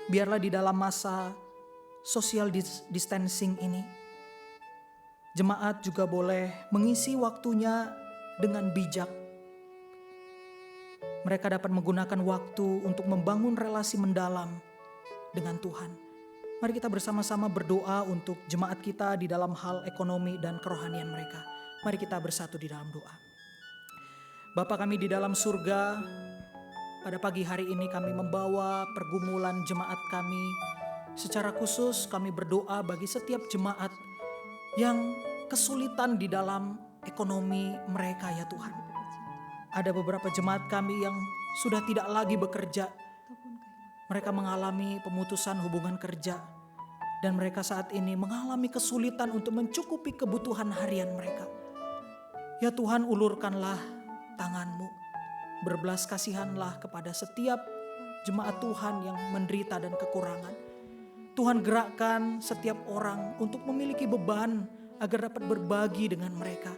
Speaker 3: Biarlah di dalam masa social distancing ini, jemaat juga boleh mengisi waktunya dengan bijak. Mereka dapat menggunakan waktu untuk membangun relasi mendalam dengan Tuhan. Mari kita bersama-sama berdoa untuk jemaat kita di dalam hal ekonomi dan kerohanian mereka. Mari kita bersatu di dalam doa. Bapa kami di dalam surga, pada pagi hari ini kami membawa pergumulan jemaat kami. Secara khusus kami berdoa bagi setiap jemaat yang kesulitan di dalam ekonomi mereka ya Tuhan. Ada beberapa jemaat kami yang sudah tidak lagi bekerja. Mereka mengalami pemutusan hubungan kerja. Dan mereka saat ini mengalami kesulitan untuk mencukupi kebutuhan harian mereka. Ya Tuhan, ulurkanlah tangan-Mu. Berbelas kasihanlah kepada setiap jemaat Tuhan yang menderita dan kekurangan. Tuhan, gerakkan setiap orang untuk memiliki beban agar dapat berbagi dengan mereka.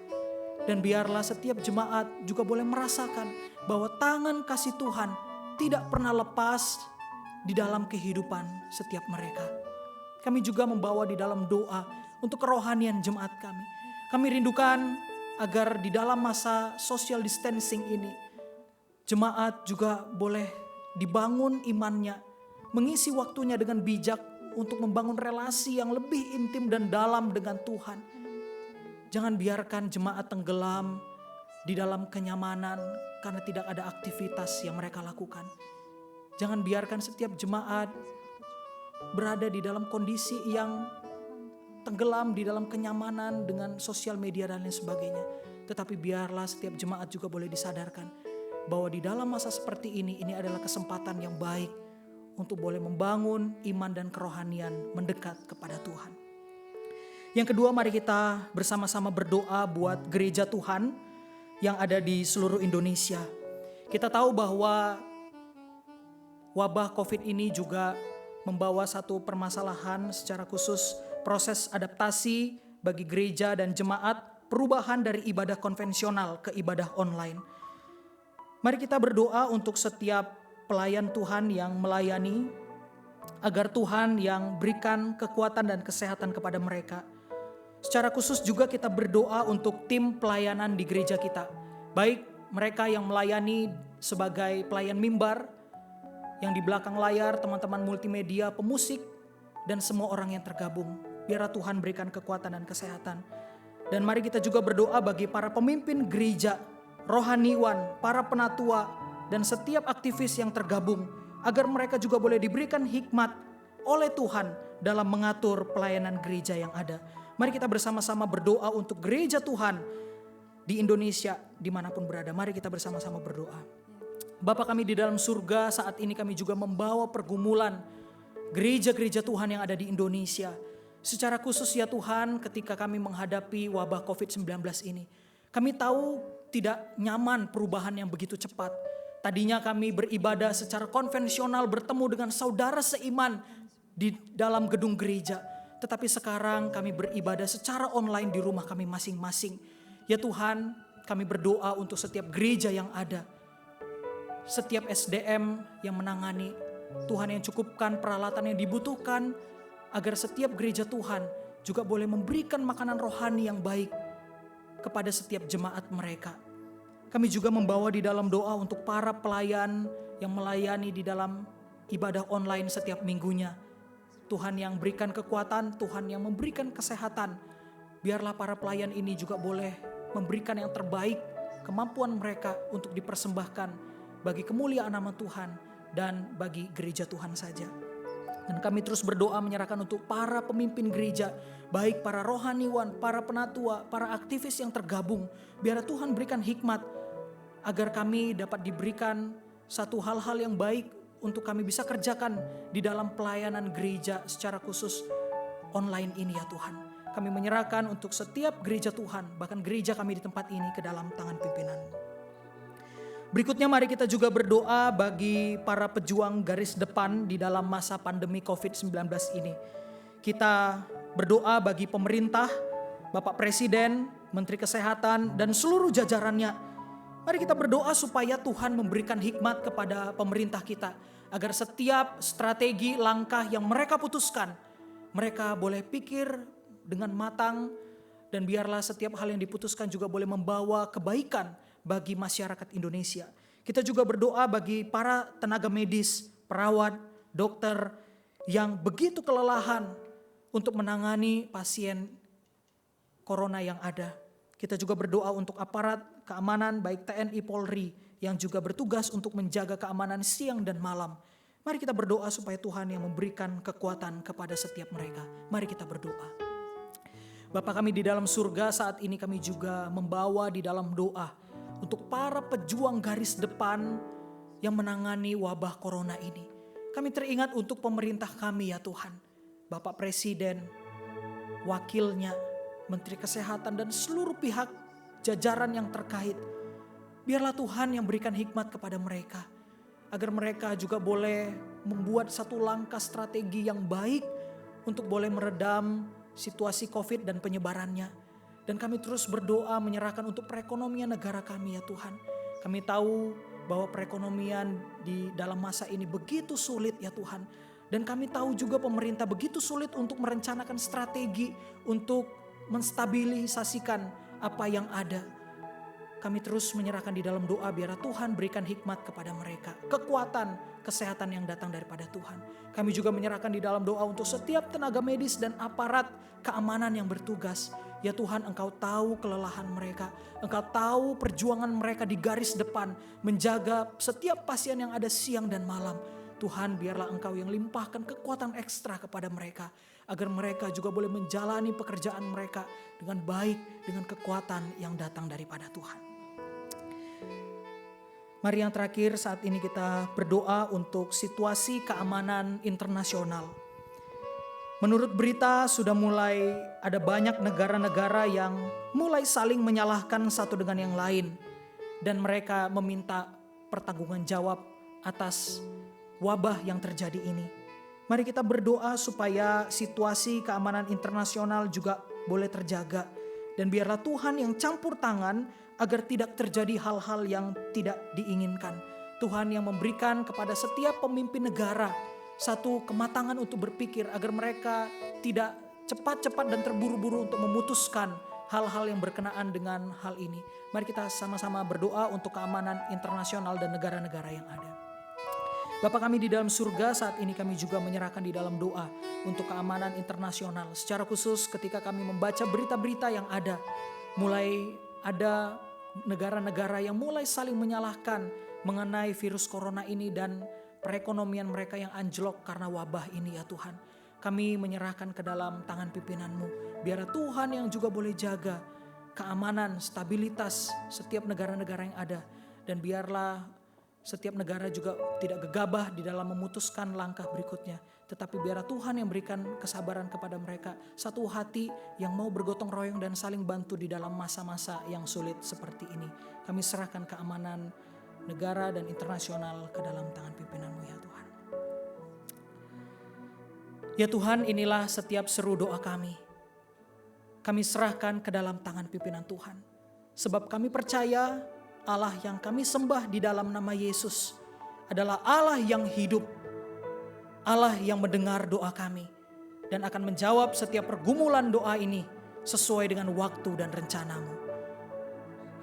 Speaker 3: Dan biarlah setiap jemaat juga boleh merasakan bahwa tangan kasih Tuhan tidak pernah lepas di dalam kehidupan setiap mereka. Kami juga membawa di dalam doa untuk kerohanian jemaat kami. Kami rindukan agar di dalam masa social distancing ini, jemaat juga boleh dibangun imannya, mengisi waktunya dengan bijak untuk membangun relasi yang lebih intim dan dalam dengan Tuhan. Jangan biarkan jemaat tenggelam di dalam kenyamanan karena tidak ada aktivitas yang mereka lakukan. Jangan biarkan setiap jemaat berada di dalam kondisi yang tenggelam di dalam kenyamanan dengan sosial media dan lain sebagainya. Tetapi biarlah setiap jemaat juga boleh disadarkan bahwa di dalam masa seperti ini adalah kesempatan yang baik untuk boleh membangun iman dan kerohanian mendekat kepada Tuhan. Yang kedua, mari kita bersama-sama berdoa buat gereja Tuhan yang ada di seluruh Indonesia. Kita tahu bahwa wabah COVID ini juga membawa satu permasalahan secara khusus, proses adaptasi bagi gereja dan jemaat, perubahan dari ibadah konvensional ke ibadah online. Mari kita berdoa untuk setiap pelayan Tuhan yang melayani, agar Tuhan yang berikan kekuatan dan kesehatan kepada mereka. Secara khusus juga kita berdoa untuk tim pelayanan di gereja kita, baik mereka yang melayani sebagai pelayan mimbar, yang di belakang layar, teman-teman multimedia, pemusik, dan semua orang yang tergabung. Biarlah Tuhan berikan kekuatan dan kesehatan. Dan mari kita juga berdoa bagi para pemimpin gereja, rohaniwan, para penatua, dan setiap aktivis yang tergabung, agar mereka juga boleh diberikan hikmat oleh Tuhan dalam mengatur pelayanan gereja yang ada. Mari kita bersama-sama berdoa untuk gereja Tuhan di Indonesia, dimanapun berada. Mari kita bersama-sama berdoa. Bapa kami di dalam surga, saat ini kami juga membawa pergumulan gereja-gereja Tuhan yang ada di Indonesia. Secara khusus ya Tuhan, ketika kami menghadapi wabah COVID-19 ini, kami tahu tidak nyaman perubahan yang begitu cepat. Tadinya kami beribadah secara konvensional, bertemu dengan saudara seiman di dalam gedung gereja. Tetapi sekarang kami beribadah secara online di rumah kami masing-masing. Ya Tuhan, kami berdoa untuk setiap gereja yang ada, setiap SDM yang menangani, Tuhan yang cukupkan peralatan yang dibutuhkan, agar setiap gereja Tuhan juga boleh memberikan makanan rohani yang baik kepada setiap jemaat mereka. Kami juga membawa di dalam doa untuk para pelayan yang melayani di dalam ibadah online setiap minggunya. Tuhan yang berikan kekuatan, Tuhan yang memberikan kesehatan. Biarlah para pelayan ini juga boleh memberikan yang terbaik, kemampuan mereka untuk dipersembahkan bagi kemuliaan nama Tuhan dan bagi gereja Tuhan saja. Dan kami terus berdoa menyerahkan untuk para pemimpin gereja, baik para rohaniwan, para penatua, para aktivis yang tergabung. Biar Tuhan berikan hikmat agar kami dapat diberikan satu hal-hal yang baik untuk kami bisa kerjakan di dalam pelayanan gereja secara khusus online ini ya Tuhan. Kami menyerahkan untuk setiap gereja Tuhan, bahkan gereja kami di tempat ini ke dalam tangan pimpinan. Berikutnya mari kita juga berdoa bagi para pejuang garis depan di dalam masa pandemi COVID-19 ini. Kita berdoa bagi pemerintah, Bapak Presiden, Menteri Kesehatan, dan seluruh jajarannya. Mari kita berdoa supaya Tuhan memberikan hikmat kepada pemerintah kita, agar setiap strategi langkah yang mereka putuskan, mereka boleh pikir dengan matang, dan biarlah setiap hal yang diputuskan juga boleh membawa kebaikan bagi masyarakat Indonesia. Kita juga berdoa bagi para tenaga medis, perawat, dokter yang begitu kelelahan untuk menangani pasien corona yang ada. Kita juga berdoa untuk aparat keamanan baik TNI Polri yang juga bertugas untuk menjaga keamanan siang dan malam. Mari kita berdoa supaya Tuhan yang memberikan kekuatan kepada setiap mereka. Mari kita berdoa. Bapa kami di dalam surga, saat ini kami juga membawa di dalam doa untuk para pejuang garis depan yang menangani wabah corona ini. Kami teringat untuk pemerintah kami ya Tuhan. Bapak Presiden, wakilnya, Menteri Kesehatan dan seluruh pihak jajaran yang terkait. Biarlah Tuhan yang berikan hikmat kepada mereka, agar mereka juga boleh membuat satu langkah strategi yang baik untuk boleh meredam situasi COVID dan penyebarannya. Dan kami terus berdoa menyerahkan untuk perekonomian negara kami ya Tuhan. Kami tahu bahwa perekonomian di dalam masa ini begitu sulit ya Tuhan. Dan kami tahu juga pemerintah begitu sulit untuk merencanakan strategi untuk menstabilisasikan apa yang ada. Kami terus menyerahkan di dalam doa biar Tuhan berikan hikmat kepada mereka. Kekuatan, kesehatan yang datang daripada Tuhan. Kami juga menyerahkan di dalam doa untuk setiap tenaga medis dan aparat keamanan yang bertugas. Ya Tuhan, Engkau tahu kelelahan mereka. Engkau tahu perjuangan mereka di garis depan. Menjaga setiap pasien yang ada siang dan malam. Tuhan, biarlah Engkau yang limpahkan kekuatan ekstra kepada mereka. Agar mereka juga boleh menjalani pekerjaan mereka dengan baik, dengan kekuatan yang datang daripada Tuhan. Mari yang terakhir saat ini kita berdoa untuk situasi keamanan internasional. Menurut berita sudah mulai ada banyak negara-negara yang mulai saling menyalahkan satu dengan yang lain. Dan mereka meminta pertanggungan jawab atas wabah yang terjadi ini. Mari kita berdoa supaya situasi keamanan internasional juga boleh terjaga. Dan biarlah Tuhan yang campur tangan agar tidak terjadi hal-hal yang tidak diinginkan. Tuhan yang memberikan kepada setiap pemimpin negara satu kematangan untuk berpikir agar mereka tidak cepat-cepat dan terburu-buru untuk memutuskan hal-hal yang berkenaan dengan hal ini. Mari kita sama-sama berdoa untuk keamanan internasional dan negara-negara yang ada. Bapa kami di dalam surga, saat ini kami juga menyerahkan di dalam doa untuk keamanan internasional. Secara khusus ketika kami membaca berita-berita yang ada, mulai ada negara-negara yang mulai saling menyalahkan mengenai virus corona ini dan perekonomian mereka yang anjlok karena wabah ini ya Tuhan. Kami menyerahkan ke dalam tangan pimpinan-Mu. Biar Tuhan yang juga boleh jaga keamanan, stabilitas setiap negara-negara yang ada. Dan biarlah setiap negara juga tidak gegabah di dalam memutuskan langkah berikutnya. Tetapi biarlah Tuhan yang berikan kesabaran kepada mereka. Satu hati yang mau bergotong royong dan saling bantu di dalam masa-masa yang sulit seperti ini. Kami serahkan keamanan negara dan internasional ke dalam tangan pimpinan-Mu ya Tuhan. Ya Tuhan, inilah setiap seru doa kami. Kami serahkan ke dalam tangan pimpinan Tuhan. Sebab kami percaya Allah yang kami sembah di dalam nama Yesus adalah Allah yang hidup. Allah yang mendengar doa kami dan akan menjawab setiap pergumulan doa ini sesuai dengan waktu dan rencana-Mu.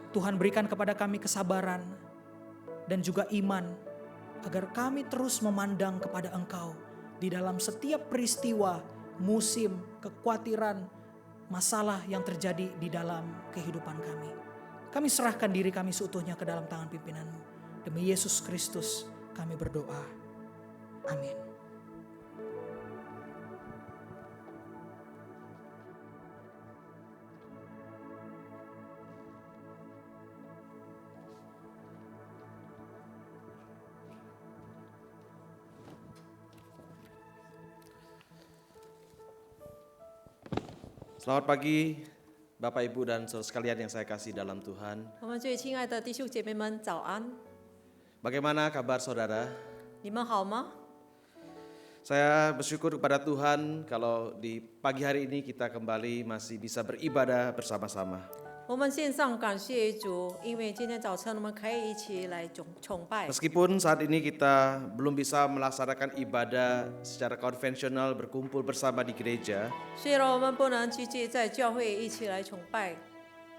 Speaker 3: Tuhan berikan kepada kami kesabaran dan juga iman agar kami terus memandang kepada Engkau di dalam setiap peristiwa, musim, kekhawatiran, masalah yang terjadi di dalam kehidupan kami. Kami serahkan diri kami seutuhnya ke dalam tangan pimpinan-Mu. Demi Yesus Kristus kami berdoa. Amin.
Speaker 2: Selamat pagi Bapak Ibu dan saudara sekalian yang saya kasih dalam Tuhan.
Speaker 4: 我们最亲爱的弟兄姐妹们，早安！
Speaker 2: Bagaimana kabar saudara?
Speaker 4: 你们好吗？
Speaker 2: Saya bersyukur kepada Tuhan kalau di pagi hari ini kita kembali masih bisa beribadah bersama-sama.
Speaker 4: 我们线上感谢主，因为今天早晨我们可以一起来崇拜。
Speaker 2: Meskipun saat ini kita belum bisa melaksanakan ibadah secara konvensional berkumpul bersama di gereja,
Speaker 4: 虽然我们不能聚集在教会一起来崇拜，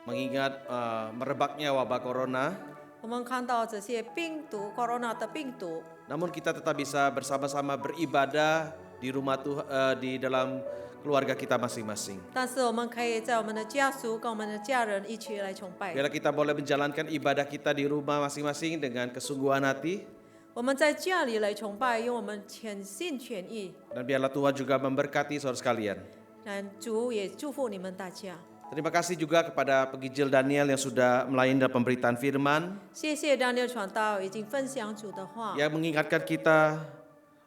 Speaker 2: mengingat merebaknya wabah corona,
Speaker 4: 我们看到这些病毒 corona 的病毒，
Speaker 2: namun kita tetap bisa bersama-sama beribadah di rumah Tuhan, di dalam keluarga kita masing-masing.
Speaker 4: 但是我们可以在我们的家属跟我们的家人一起来崇拜。
Speaker 2: Biarlah kita boleh menjalankan ibadah kita di rumah masing-masing dengan kesungguhan hati.
Speaker 4: 我们在家里来崇拜，用我们全心全意。
Speaker 2: Dan biarlah Tuhan juga memberkati saudara sekalian.
Speaker 4: 主也祝福你们大家。
Speaker 2: Terima kasih juga kepada penginjil Daniel yang sudah melayani dalam pemberitaan firman,
Speaker 4: 谢谢 Daniel 传道已经分享主的话，
Speaker 2: yang mengingatkan kita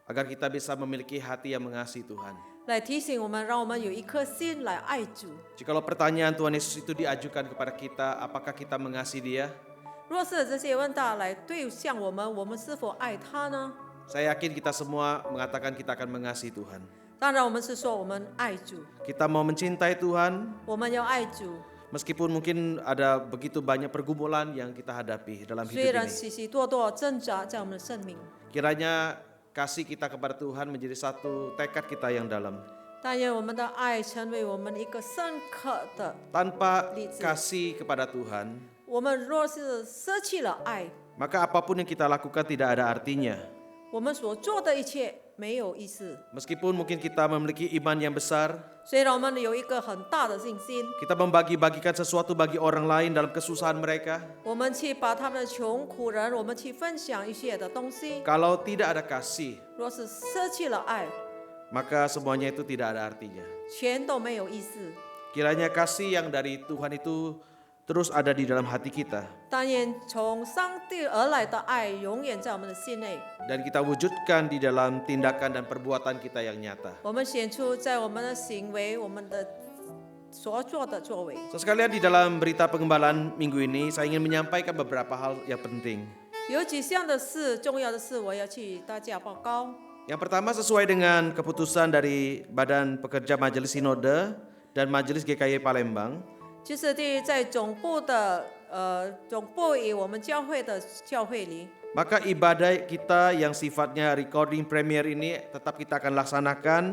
Speaker 2: agar kita bisa memiliki hati yang mengasihi Tuhan.
Speaker 4: 来提醒我们，让我们有一颗心来爱主。
Speaker 2: Jikalau pertanyaan Tuhan Yesus itu diajukan kepada kita, apakah kita mengasihi Dia?
Speaker 4: 若是这些问答来对向我们，我们是否爱他呢？
Speaker 2: Saya yakin kita semua mengatakan kita akan mengasihi Tuhan.
Speaker 4: 当然，我们是说我们爱主，
Speaker 2: Kita mau mencintai Tuhan,
Speaker 4: 我们要爱主。
Speaker 2: meskipun mungkin ada begitu banyak pergumulan yang kita hadapi dalam
Speaker 4: 虽
Speaker 2: hidup
Speaker 4: 然
Speaker 2: ini.
Speaker 4: 许许多多挣扎在我们的生命，
Speaker 2: Kiranya kasih kita kepada Tuhan menjadi satu tekad kita yang dalam.
Speaker 4: 但愿我们的爱成为我们一个深刻的。
Speaker 2: Tanpa
Speaker 4: 理智。
Speaker 2: kasih kepada Tuhan,
Speaker 4: 我们若是舍弃了爱，
Speaker 2: maka apapun yang kita lakukan tidak ada artinya.
Speaker 4: 我们所做的一切没有意思。
Speaker 2: Meskipun mungkin kita memiliki iman yang besar,
Speaker 4: 虽然我们有一个很大的信心，
Speaker 2: kita membagi-bagikan sesuatu bagi orang lain dalam kesusahan mereka.
Speaker 4: 我们去把他们的穷苦人，我们去分享一些的东西。
Speaker 2: Kalau tidak ada kasih,
Speaker 4: 若是舍弃了爱，
Speaker 2: maka semuanya itu tidak ada artinya.
Speaker 4: 全都没有意思。
Speaker 2: Kiranya kasih yang dari Tuhan itu terus ada di dalam hati kita.
Speaker 4: 但愿从上帝而来的爱永远在我们的心内，
Speaker 2: Dan kita wujudkan di dalam tindakan dan perbuatan kita yang nyata.
Speaker 4: 我们显出在我们的行为、我们的所做的作为。
Speaker 2: So, sekalian di dalam berita pengembalaan minggu ini saya ingin menyampaikan beberapa hal yang penting.
Speaker 4: 有几项的事，重要的事，我要去大家报告。
Speaker 2: Yang pertama sesuai dengan keputusan dari Badan Pekerja Majelis Sinode dan Majelis GKY Palembang,
Speaker 4: 就是在总部的总部与我们教会的教会里，
Speaker 2: maka ibadah kita yang sifatnya recording premier ini tetap kita akan laksanakan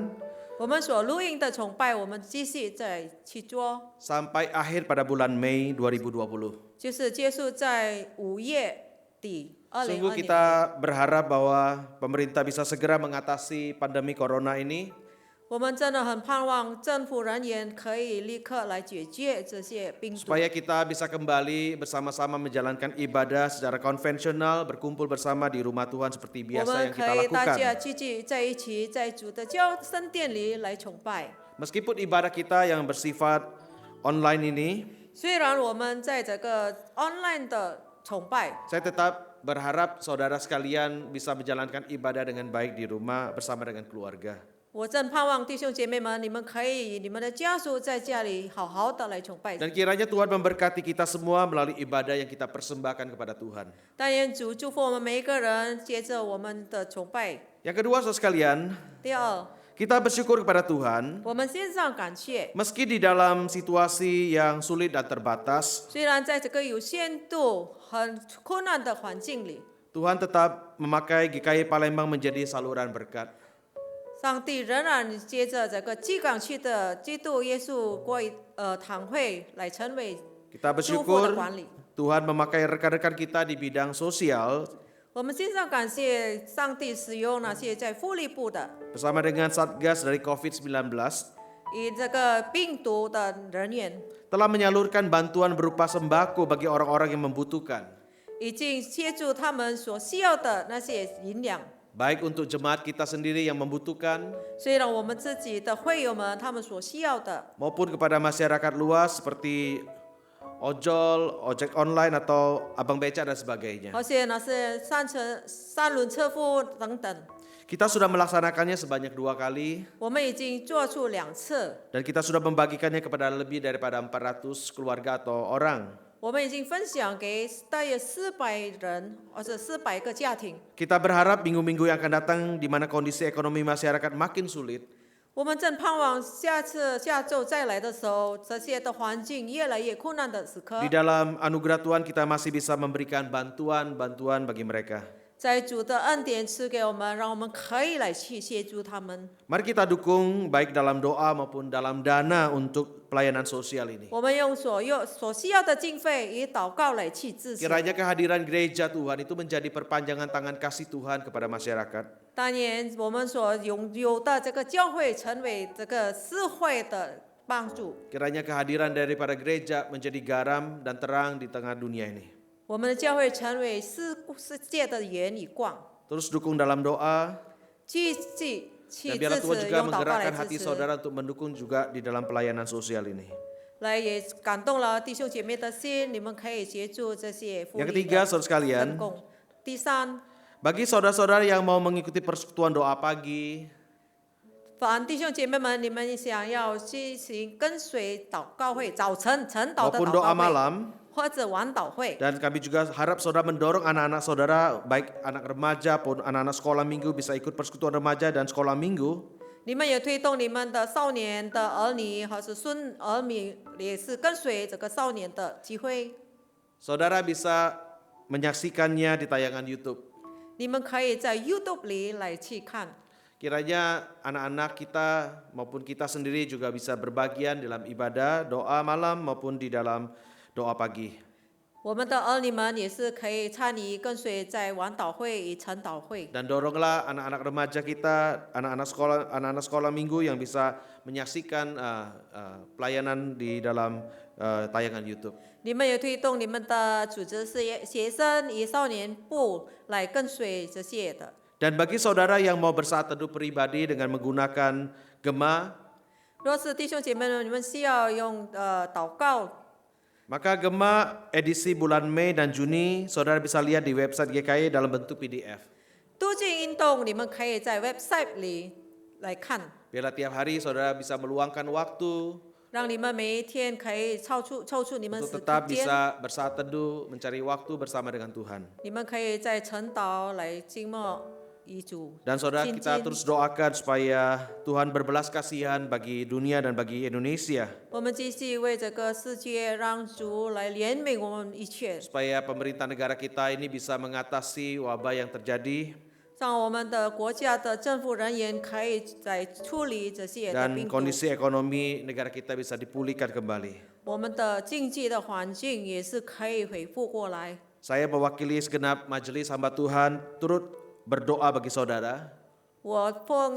Speaker 4: 我们所录音的崇拜，我们继续再去做，
Speaker 2: sampai akhir pada bulan Mei 2020.
Speaker 4: 就是结束在5月底
Speaker 2: Sungguh
Speaker 4: 2020年。
Speaker 2: kita berharap bahwa pemerintah bisa segera mengatasi pandemi corona ini,
Speaker 4: 我们真的很盼望政府人员可以立刻来解决这些病毒，
Speaker 2: supaya kita bisa kembali bersama-sama menjalankan ibadah secara konvensional, berkumpul bersama di rumah Tuhan seperti
Speaker 4: 我
Speaker 2: biasa
Speaker 4: 们
Speaker 2: yang
Speaker 4: 可
Speaker 2: kita
Speaker 4: 以大家
Speaker 2: lakukan.
Speaker 4: 聚集在一起，在主的圣殿里来崇拜。
Speaker 2: Meskipun ibadah kita yang bersifat online ini,
Speaker 4: 虽然我们在这个 online 的崇拜，
Speaker 2: saya tetap berharap saudara sekalian bisa menjalankan ibadah dengan baik di rumah bersama dengan keluarga.
Speaker 4: 我真盼望弟兄姐妹们，你们可以你们的家属在家里好好的来崇拜。
Speaker 2: Dan kiranya Tuhan memberkati kita semua melalui ibadah yang kita persembahkan kepada Tuhan.
Speaker 4: 但愿主祝福我们每一个人，接着我们的崇拜。
Speaker 2: Yang kedua, saudara sekalian,
Speaker 4: 第二，
Speaker 2: kita bersyukur kepada Tuhan
Speaker 4: 我们献上感谢。
Speaker 2: meski di dalam situasi yang sulit dan terbatas,
Speaker 4: 虽然在这个有限度、很困难的环境里，
Speaker 2: Tuhan tetap memakai GKY Palembang menjadi saluran berkat.
Speaker 4: 上帝仍然接着这个基港区的基督耶稣堂会来成为
Speaker 2: Kita
Speaker 4: 祝福的
Speaker 2: bersyukur
Speaker 4: 管理。
Speaker 2: Tuhan memakai rekan-rekan kita di bidang sosial
Speaker 4: 我们献上感谢上帝使用那些在福利部的
Speaker 2: bersama dengan Satgas dari COVID-19
Speaker 4: 与这个病毒的人员，
Speaker 2: telah menyalurkan bantuan berupa sembako bagi orang-orang yang membutuhkan,
Speaker 4: 已经协助他们所需要的那些营养。
Speaker 2: baik untuk jemaat kita sendiri yang membutuhkan
Speaker 4: 虽然我们自己的会友们他们所需要的，
Speaker 2: maupun kepada masyarakat luas seperti ojol, ojek online atau abang beca dan sebagainya.
Speaker 4: 而且那些三轮车夫等等，
Speaker 2: Kita sudah melaksanakannya sebanyak 2 kali
Speaker 4: 我们已经做出2次，
Speaker 2: dan kita sudah membagikannya kepada lebih daripada 400 keluarga atau orang.
Speaker 4: 我们已经分享给大约400人，或者400个家庭。
Speaker 2: Kita berharap minggu-minggu yang akan datang di mana kondisi ekonomi masyarakat makin sulit,
Speaker 4: 我们正盼望下周再来的时候，这些的环境越来越困难的时刻
Speaker 2: di，dalam anugerah Tuhan kita masih bisa memberikan bantuan-bantuan bagi mereka.
Speaker 4: 在主的恩典赐给我们，让我们可以来去协助他们。
Speaker 2: Mari kita dukung baik dalam doa maupun dalam dana untuk pelayanan sosial ini.
Speaker 4: 我们用所需要的经费以祷告来去支持。
Speaker 2: Kiranya kehadiran gereja Tuhan itu menjadi perpanjangan tangan kasih Tuhan kepada masyarakat.
Speaker 4: 当然，我们所拥有的这个教会成为这个社会的帮助。
Speaker 2: Kiranya kehadiran daripada gereja menjadi garam dan terang di tengah dunia ini.
Speaker 4: 我们的教会成为世界的盐与光，
Speaker 2: Terus dukung dalam doa,
Speaker 4: 去
Speaker 2: dan
Speaker 4: 支
Speaker 2: biarlah Tuhan
Speaker 4: 持，
Speaker 2: juga
Speaker 4: 用祷告
Speaker 2: menggerakkan
Speaker 4: 来
Speaker 2: hati
Speaker 4: 支持，
Speaker 2: saudara untuk mendukung juga di dalam pelayanan sosial ini.
Speaker 4: 来也感动了弟兄姐妹的心，你们可以协助这些福
Speaker 2: Yang
Speaker 4: 利
Speaker 2: ketiga,
Speaker 4: 的
Speaker 2: saudara sekalian,
Speaker 4: 分工。第三，
Speaker 2: bagi saudara-saudara yang mau mengikuti persekutuan doa pagi,
Speaker 4: 凡弟兄姐妹们，你们想要进行跟随祷告会，早晨晨祷的
Speaker 2: maupun
Speaker 4: 祷
Speaker 2: doa
Speaker 4: 告会，
Speaker 2: malam,
Speaker 4: 或者晚祷会，
Speaker 2: dan kami juga harap saudara mendorong anak-anak saudara, baik anak remaja maupun anak-anak sekolah minggu bisa ikut persekutuan remaja dan sekolah minggu.
Speaker 4: 你们也推动你们的少年的儿女或是孙儿女，也是跟随这个少年的机会。
Speaker 2: Saudara bisa menyaksikannya di tayangan YouTube.
Speaker 4: 你们可以在 YouTube 里来去看。
Speaker 2: Kiranya anak-anak kita maupun kita sendiri juga bisa berbagian dalam ibadah, doa malam maupun di dalam doa pagi.
Speaker 4: 我们的儿女们也是可以参与跟随在晚祷会与晨祷会。
Speaker 2: Dan doronglah anak-anak remaja kita, anak-anak sekolah minggu yang bisa menyaksikan pelayanan di dalam tayangan YouTube.
Speaker 4: 你们也推动你们的组织学生与少年部来跟随这些的。
Speaker 2: Dan bagi saudara yang mau bersaat teduh pribadi dengan menggunakan Gema,
Speaker 4: 若是弟兄姐妹们，你们需要用祷告，
Speaker 2: maka Gema edisi bulan Mei dan Juni saudara bisa lihat di website GKI dalam bentuk PDF.
Speaker 4: 度进运动，你们可以在 website 里来看，
Speaker 2: Biarlah tiap hari saudara bisa meluangkan waktu
Speaker 4: 让你们每一天可以抽出你们
Speaker 2: untuk
Speaker 4: 时
Speaker 2: tetap
Speaker 4: 间，
Speaker 2: bisa bersaat teduh, mencari waktu bersama dengan Tuhan.
Speaker 4: 你们可以在晨祷来静默遗嘱。
Speaker 2: Dan saudara
Speaker 4: 亲
Speaker 2: kita
Speaker 4: 近
Speaker 2: terus doakan supaya Tuhan berbelas kasihan bagi dunia dan bagi Indonesia.
Speaker 4: 我们继续为这个世界让主来怜悯我们一切，
Speaker 2: Supaya pemerintah negara kita ini bisa mengatasi wabah yang terjadi
Speaker 4: 让我们的国家的政府人员可以在处理这些的
Speaker 2: dan
Speaker 4: 病毒，
Speaker 2: kondisi ekonomi negara kita bisa dipulihkan kembali.
Speaker 4: 我们的经济的环境也是可以恢复过来。
Speaker 2: Saya mewakili segenap majelis hamba Tuhan turut berdoa bagi saudara
Speaker 4: 我奉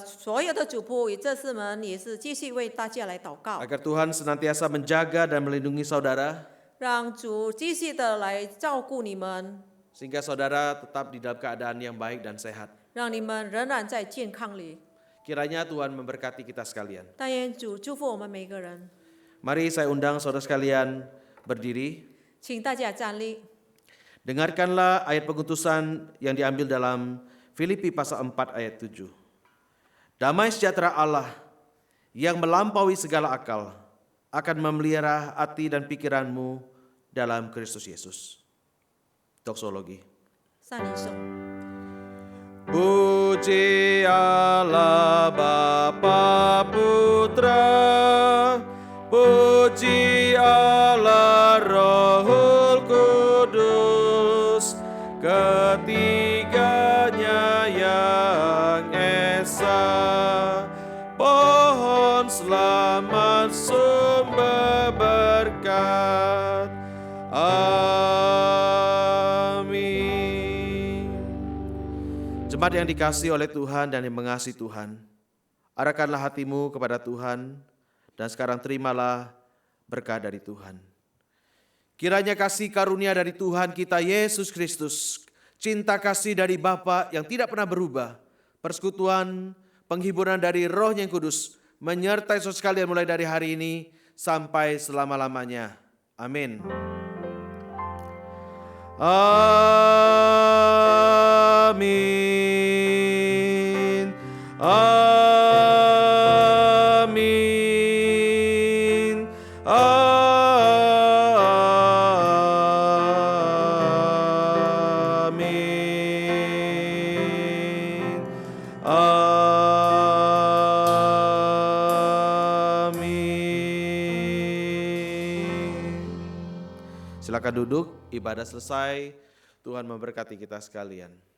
Speaker 4: 所有的主仆与这士们也是继续为大家来祷告，
Speaker 2: agar Tuhan senantiasa menjaga dan melindungi saudara
Speaker 4: 让主继续的来照顾你们，
Speaker 2: sehingga saudara tetap di dalam keadaan yang baik dan sehat.
Speaker 4: 让你们仍然在健康里。
Speaker 2: Kiranya Tuhan memberkati kita sekalian.
Speaker 4: 但愿主祝福我们每个人，
Speaker 2: Mari saya undang saudara sekalian berdiri.
Speaker 4: 请大家站立。
Speaker 2: Dengarkanlah ayat pengutusan yang diambil dalam Filipi pasal 4 ayat 7. Damai sejahtera Allah yang melampaui segala akal akan memelihara hati dan pikiranmu dalam Kristus Yesus. Doksologi.
Speaker 4: 上领颂。
Speaker 2: Puji Allah Bapa Putra, puji Allah Rohul Kudus, ketiganya yang esa, pohon selamat sumber berkat. Amin. Jemaat yang dikasihi oleh Tuhan dan yang mengasihi Tuhan, arahkanlah hatimu kepada Tuhan dan sekarang terimalah berkah dari Tuhan. Kiranya kasih karunia dari Tuhan kita Yesus Kristus, cinta kasih dari Bapa yang tidak pernah berubah, persekutuan, penghiburan dari Roh yang Kudus, menyertai saudara sekalian mulai dari hari ini sampai selama-lamanya. Amin. Amin. Amin. Amin. Amin. Silakan duduk, ibadah selesai. Tuhan memberkati kita sekalian.